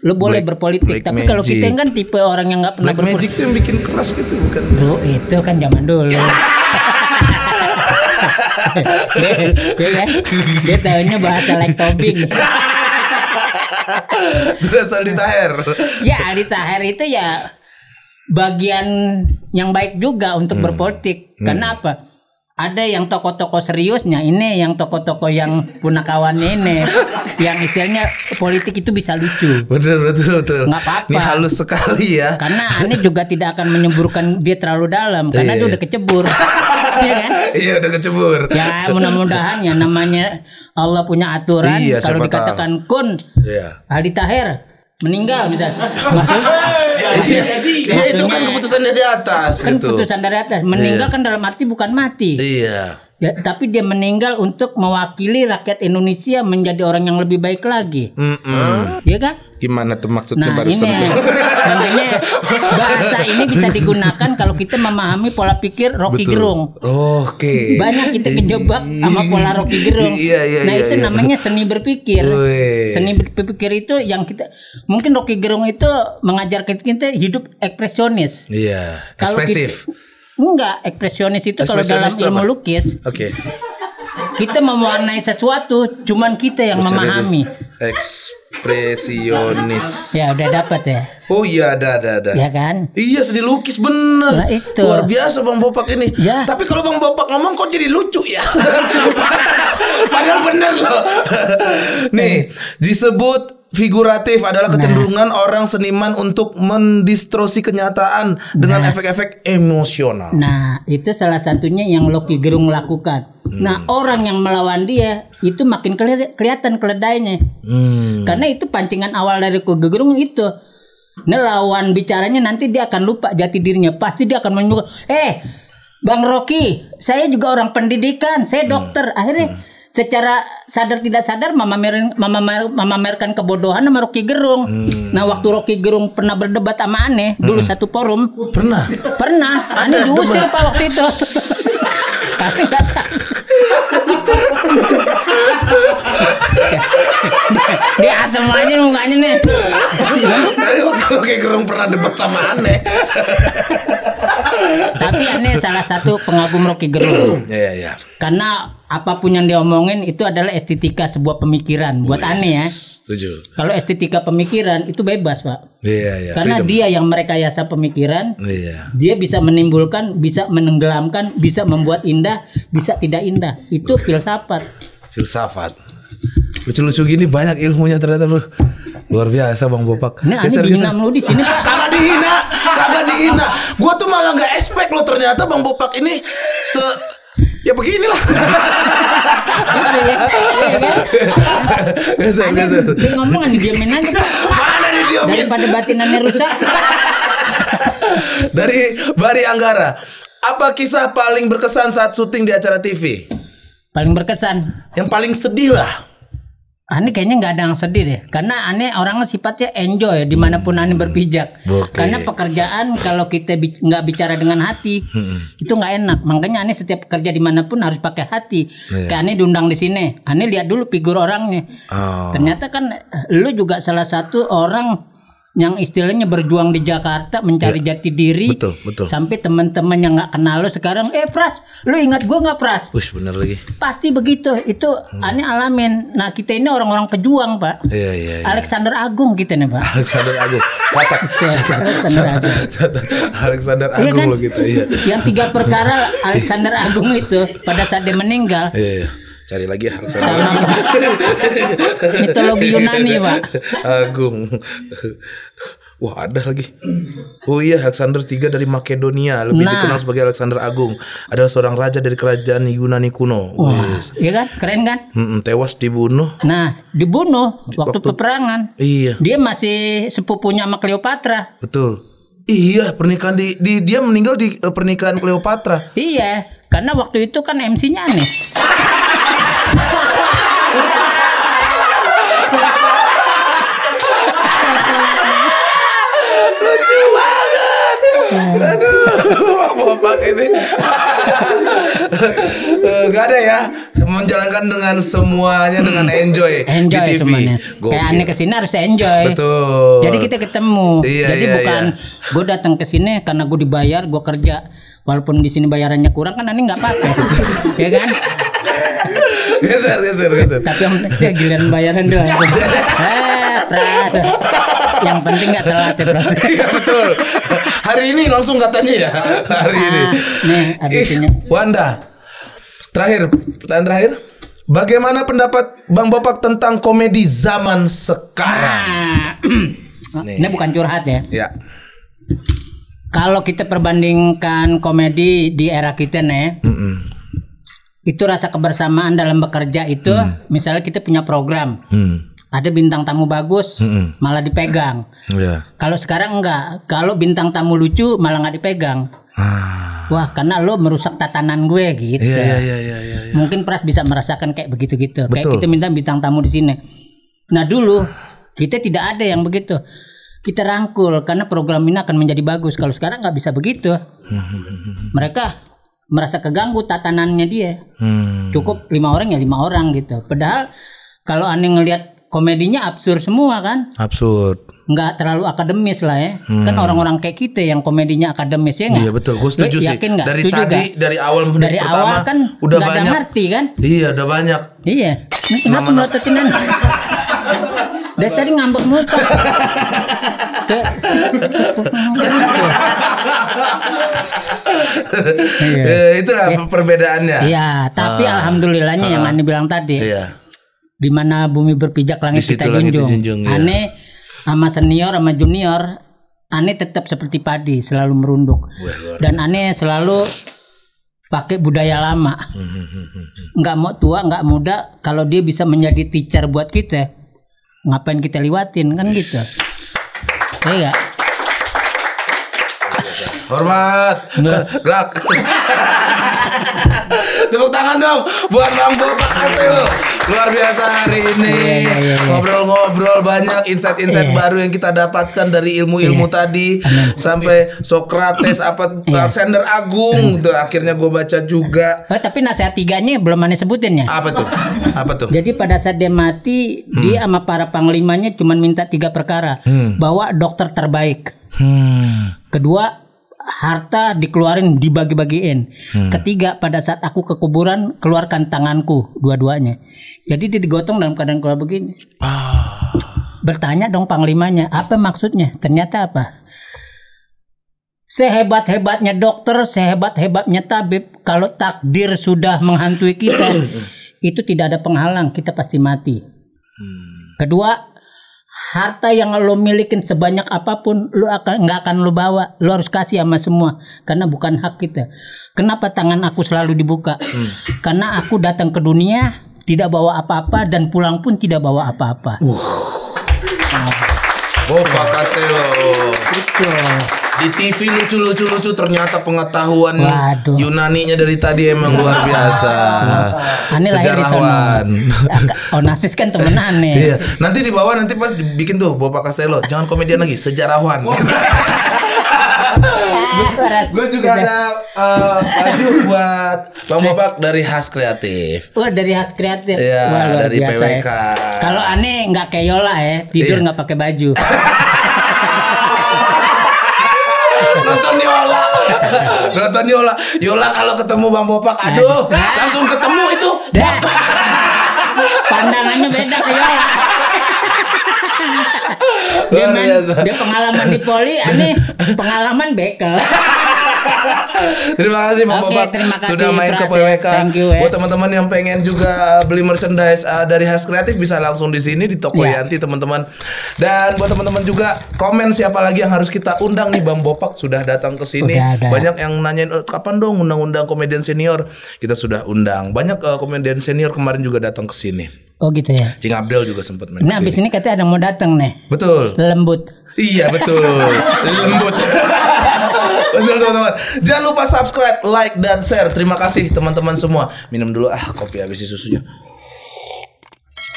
Speaker 2: lo boleh berpolitik.
Speaker 4: black
Speaker 2: Tapi kalau kita
Speaker 4: magic.
Speaker 2: kan tipe orang yang nggak pernah
Speaker 4: Black
Speaker 2: berpura.
Speaker 4: magic tuh yang bikin keras gitu bukan?
Speaker 2: Bro, itu kan zaman dulu. Dia kan, dia tahunya bahasa like tobing.
Speaker 4: Terus Aldi Taher.
Speaker 2: Ya Aldi Taher itu ya bagian yang baik juga untuk berpolitik. Karena apa? Ada yang tokoh-tokoh seriusnya, ini yang tokoh-tokoh yang punakawannya ini, yang istilahnya politik itu bisa lucu.
Speaker 4: Betul.
Speaker 2: Nggak apa-apa.
Speaker 4: Ini halus sekali ya.
Speaker 2: Karena Anies juga tidak akan menyemburkan dia terlalu dalam, karena dia udah kecebur, ya kan?
Speaker 4: Iya udah kecebur.
Speaker 2: Ya mudah-mudahan ya namanya Allah punya aturan.
Speaker 4: Iya,
Speaker 2: Kalau
Speaker 4: siapa
Speaker 2: dikatakan kun
Speaker 4: Iya.
Speaker 2: Aldi Taher meninggal misalnya,
Speaker 4: Iya itu kan keputusan dari atas
Speaker 2: kan
Speaker 4: gitu.
Speaker 2: keputusan dari atas. Meninggal kan dalam arti bukan mati.
Speaker 4: Iya.
Speaker 2: Ya, tapi dia meninggal untuk mewakili rakyat Indonesia menjadi orang yang lebih baik lagi. Iya kan?
Speaker 4: Gimana tuh maksudnya
Speaker 2: Nah
Speaker 4: barusan?
Speaker 2: ini makanya bahasa ini bisa digunakan kalau kita memahami pola pikir Rocky
Speaker 4: Betul.
Speaker 2: Gerung.
Speaker 4: Oke.
Speaker 2: Banyak kita kejebak sama pola Rocky Gerung.
Speaker 4: Iya,
Speaker 2: Nah itu
Speaker 4: iya.
Speaker 2: namanya seni berpikir.
Speaker 4: Wih.
Speaker 2: Seni berpikir itu yang kita mungkin Rocky Gerung itu mengajarkan kita hidup ekspresionis.
Speaker 4: Iya.
Speaker 2: Kalau
Speaker 4: Ekspresif.
Speaker 2: Enggak, ekspresionis itu kalau dalam
Speaker 4: Ekspresionis itu
Speaker 2: ilmu
Speaker 4: apa?
Speaker 2: lukis
Speaker 4: Oke.
Speaker 2: kita mewarnai sesuatu, cuman kita yang memahami.
Speaker 4: Ekspresionis.
Speaker 2: Ya udah dapat ya,
Speaker 4: Oh iya ada.
Speaker 2: ya kan?
Speaker 4: Iya seni lukis bener.
Speaker 2: Nah, itu.
Speaker 4: Luar biasa Bang Bopak ini.
Speaker 2: Ya.
Speaker 4: Tapi kalau Bang Bopak ngomong kok jadi lucu ya. Padahal bener loh. Nih disebut figuratif adalah kecenderungan orang seniman untuk mendistorsi kenyataan dengan efek-efek emosional.
Speaker 2: Nah itu salah satunya yang Rocky Gerung lakukan. Nah orang yang melawan dia itu makin kelihatan keledainya. Karena itu pancingan awal dari Rocky Gerung itu. Nah lawan bicaranya nanti dia akan lupa jati dirinya. Pasti dia akan menyebut, Bang Rocky, saya juga orang pendidikan, saya dokter. Akhirnya secara sadar tidak sadar memamerkan kebodohan sama Rocky Gerung. Nah waktu Rocky Gerung pernah berdebat sama Aneh dulu satu forum.
Speaker 4: Pernah.
Speaker 2: Aneh diusir Pak waktu itu. Tapi nggak tahu. Dia asem aja mukanya nih.
Speaker 4: Dari waktu Rocky Gerung pernah debat sama Aneh.
Speaker 2: Tapi Aneh salah satu pengagum Rocky Gerung.
Speaker 4: Iya.
Speaker 2: Karena apapun yang dia omongin itu adalah estetika sebuah pemikiran buat Aneh ya.
Speaker 4: Setuju.
Speaker 2: Kalau estetika pemikiran itu bebas Pak.
Speaker 4: Iya.
Speaker 2: Karena
Speaker 4: Freedom.
Speaker 2: dia yang merekayasa pemikiran.
Speaker 4: Iya.
Speaker 2: Dia bisa menimbulkan, bisa menenggelamkan, bisa membuat indah, bisa tidak indah. Itu filsafat.
Speaker 4: Filsafat. Lucu-lucu gini banyak ilmunya ternyata bro. Luar biasa Bang Bopak.
Speaker 2: Nah, Aneh dihina mulu di sini Pak.
Speaker 4: Kagak dihina. Gua tuh malah nggak expect lo ternyata Bang Bopak ini ya beginilah.
Speaker 2: Iya kan?
Speaker 4: Geser.
Speaker 2: Dia ngomong didiemin aja Pak.
Speaker 4: Mana didiemin?
Speaker 2: Daripada batinannya rusak.
Speaker 4: Dari Bari Anggara. Apa kisah paling berkesan saat syuting di acara TV?
Speaker 2: Paling berkesan.
Speaker 4: Yang paling sedih lah.
Speaker 2: Aneh kayaknya nggak ada yang sedih deh, karena Aneh orangnya sifatnya enjoy dimanapun Aneh berpijak.
Speaker 4: Oke.
Speaker 2: Karena pekerjaan kalau kita nggak bicara dengan hati itu nggak enak. Makanya Aneh setiap kerja dimanapun harus pakai hati. Kayak Aneh diundang di sini, Aneh lihat dulu figur orangnya. Ternyata kan lu juga salah satu orang yang istilahnya berjuang di Jakarta mencari jati diri.
Speaker 4: Betul.
Speaker 2: Sampai teman-teman yang nggak kenal lu sekarang, Pras, lu ingat gua nggak Pras?
Speaker 4: Wih bener lagi.
Speaker 2: Pasti begitu. Itu Aneh alamin. Nah kita ini orang-orang pejuang Pak.
Speaker 4: Iya.
Speaker 2: Alexander Agung kita nih Pak.
Speaker 4: Alexander Agung. Catat. Alexander
Speaker 2: Iya
Speaker 4: Agung
Speaker 2: kan?
Speaker 4: lo gitu. Iya.
Speaker 2: Yang 3 perkara Alexander Agung itu pada saat dia meninggal.
Speaker 4: Iya. Cari lagi Alexander
Speaker 2: Sama mitologi Yunani Pak.
Speaker 4: Agung. Wah, ada lagi. Oh iya, Alexander III dari Makedonia, lebih dikenal sebagai Alexander Agung, adalah seorang raja dari kerajaan Yunani kuno.
Speaker 2: Wah, iya kan? Keren kan?
Speaker 4: Tewas dibunuh.
Speaker 2: Nah, dibunuh waktu peperangan.
Speaker 4: Iya.
Speaker 2: Dia masih sepupunya sama Cleopatra.
Speaker 4: Betul. Iya, pernikahan dia meninggal di pernikahan Cleopatra.
Speaker 2: Iya, karena waktu itu kan MC-nya aneh.
Speaker 4: Lucu banget. Aduh, bapak ini. Gak ada ya, menjalankan dengan semuanya dengan enjoy di TV.
Speaker 2: Semuanya.
Speaker 4: Gokil.
Speaker 2: Kayak aneh kesini harus enjoy.
Speaker 4: Betul.
Speaker 2: Jadi kita ketemu.
Speaker 4: Iya,
Speaker 2: Jadi
Speaker 4: iya,
Speaker 2: bukan gue datang ke sini karena gue dibayar, gue kerja. Walaupun di sini bayarannya kurang kan aneh nggak apa-apa, ya kan?
Speaker 4: Geser.
Speaker 2: Tapi yang penting giliran bayaran doang. Pras. Yang penting nggak telat ya, Pras.
Speaker 4: Iya betul. Hari ini langsung katanya ya. Hari ini.
Speaker 2: Nih, abisnya.
Speaker 4: Wanda. Pertanyaan terakhir. Bagaimana pendapat Bang Bopak tentang komedi zaman sekarang?
Speaker 2: Ini bukan curhat ya.
Speaker 4: Ya.
Speaker 2: Kalau kita perbandingkan komedi di era kita nih, itu rasa kebersamaan dalam bekerja itu, misalnya kita punya program, ada bintang tamu bagus, malah dipegang.
Speaker 4: Yeah.
Speaker 2: Kalau sekarang enggak, kalau bintang tamu lucu malah nggak dipegang. Wah, karena lo merusak tatanan gue gitu.
Speaker 4: Iya.
Speaker 2: Mungkin Pras bisa merasakan kayak begitu-gitu. Kayak
Speaker 4: Betul.
Speaker 2: kita minta bintang tamu di sini. Nah dulu kita tidak ada yang begitu. Kita rangkul karena program ini akan menjadi bagus. Kalau sekarang nggak bisa begitu. Mereka merasa keganggu tatanannya dia. Cukup 5 orang ya 5 orang gitu. Padahal kalau aneh ngelihat komedinya absurd semua kan.
Speaker 4: Absurd.
Speaker 2: Nggak terlalu akademis lah ya. Kan orang-orang kayak kita yang komedinya akademis ya nggak?
Speaker 4: Iya betul, gue setuju sih.
Speaker 2: Yakin nggak?
Speaker 4: Dari
Speaker 2: Setuju
Speaker 4: tadi,
Speaker 2: nggak?
Speaker 4: dari awal menit
Speaker 2: Dari
Speaker 4: pertama
Speaker 2: awal kan
Speaker 4: udah
Speaker 2: nggak ada
Speaker 4: banyak.
Speaker 2: ngerti kan?
Speaker 4: Iya, udah banyak.
Speaker 2: Iya. Ini kenapa melototin Anda? Dari tadi ngambek muka.
Speaker 4: Itulah perbedaannya.
Speaker 2: Iya, tapi alhamdulillahnya yang Ani bilang tadi.
Speaker 4: Iya.
Speaker 2: Di mana bumi berpijak langit
Speaker 4: Di situ
Speaker 2: kita
Speaker 4: langit
Speaker 2: junjung.
Speaker 4: dijunjung, iya.
Speaker 2: Ane sama senior sama junior, Ane tetap seperti padi, selalu merunduk. Dan Ane selalu pakai budaya lama. Nggak mau tua, nggak muda. Kalau dia bisa menjadi teacher buat kita, ngapain kita liwatin kan gitu. Iya.
Speaker 4: Hormat. Gerak. Tepuk tangan dong buat Bang Bopak Castelo. Luar biasa hari ini.
Speaker 2: Iya.
Speaker 4: Ngobrol-ngobrol banyak insight-insight baru yang kita dapatkan dari ilmu-ilmu tadi. Sampai Socrates Alexander Agung tuh akhirnya gue baca juga.
Speaker 2: Oh, tapi nasihat 3-nya belum Ane sebutin ya.
Speaker 4: Apa tuh?
Speaker 2: Jadi pada saat dia mati, dia sama para panglimanya cuma minta 3 perkara. Bawa dokter terbaik. Kedua, harta dikeluarin dibagi-bagiin. Ketiga, pada saat aku ke kuburan keluarkan tanganku dua-duanya. Jadi dia digotong dalam keadaan keluar begini. Bertanya dong panglimanya, apa maksudnya? Ternyata apa? Sehebat-hebatnya dokter, sehebat-hebatnya tabib, kalau takdir sudah menghantui kita, itu tidak ada penghalang, kita pasti mati. Kedua, harta yang lo milikin sebanyak apapun, lo nggak akan lo bawa, lo harus kasih sama semua, karena bukan hak kita. Kenapa tangan aku selalu dibuka? Karena aku datang ke dunia tidak bawa apa-apa dan pulang pun tidak bawa apa-apa.
Speaker 4: Bopak Castelo.
Speaker 2: Itu.
Speaker 4: Di TV lucu ternyata pengetahuan
Speaker 2: Waduh.
Speaker 4: Yunaninya dari tadi emang luar biasa.
Speaker 2: Aneh lahir di sana.
Speaker 4: Sejarawan.
Speaker 2: Onassis kan temen aneh.
Speaker 4: Iya, nanti di bawah nanti pas bikin tuh Bopak Castelo, jangan komedian lagi, sejarawan. Gue juga ada baju buat Bang Bopak dari Khas Kreatif.
Speaker 2: Wah, dari Khas Kreatif.
Speaker 4: Iya,
Speaker 2: Wah, luar
Speaker 4: dari
Speaker 2: biasa
Speaker 4: PWK.
Speaker 2: ya. Kalau aneh nggak kayak Yola ya, tidur nggak pakai baju.
Speaker 4: Nonton Yola kalau ketemu Bang Bopak, aduh, langsung ketemu itu.
Speaker 2: Dah. Pandangannya beda ke Yola. Dia pengalaman di poli, aneh pengalaman bekel.
Speaker 4: Terima kasih Bang
Speaker 2: Oke,
Speaker 4: Bobak
Speaker 2: terima kasih,
Speaker 4: sudah main ke
Speaker 2: Pras, ya.
Speaker 4: PWK.
Speaker 2: Thank you, ya.
Speaker 4: Buat teman-teman yang pengen juga beli merchandise dari Has Kreatif bisa langsung di sini di toko
Speaker 2: Ya.
Speaker 4: Yanti teman-teman. Dan buat teman-teman juga komen siapa lagi yang harus kita undang nih. Bang Bopak sudah datang ke sini.
Speaker 2: Udah ada.
Speaker 4: Banyak yang nanyain kapan dong undang-undang komedian senior. Kita sudah undang. Banyak komedian senior kemarin juga datang ke sini.
Speaker 2: Oh gitu ya.
Speaker 4: Cing Abdel juga sempat main
Speaker 2: Nah
Speaker 4: ke
Speaker 2: abis
Speaker 4: sini.
Speaker 2: ini katanya ada yang mau datang nih.
Speaker 4: Betul.
Speaker 2: Lembut.
Speaker 4: Iya betul. Lembut. Betul teman-teman. Jangan lupa subscribe, like dan share. Terima kasih teman-teman semua. Minum dulu kopi habis susunya.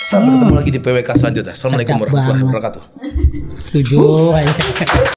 Speaker 4: Sampai ketemu lagi di PWK selanjutnya. Assalamualaikum
Speaker 2: Sedap
Speaker 4: warahmatullahi
Speaker 2: banget.
Speaker 4: wabarakatuh.
Speaker 2: 7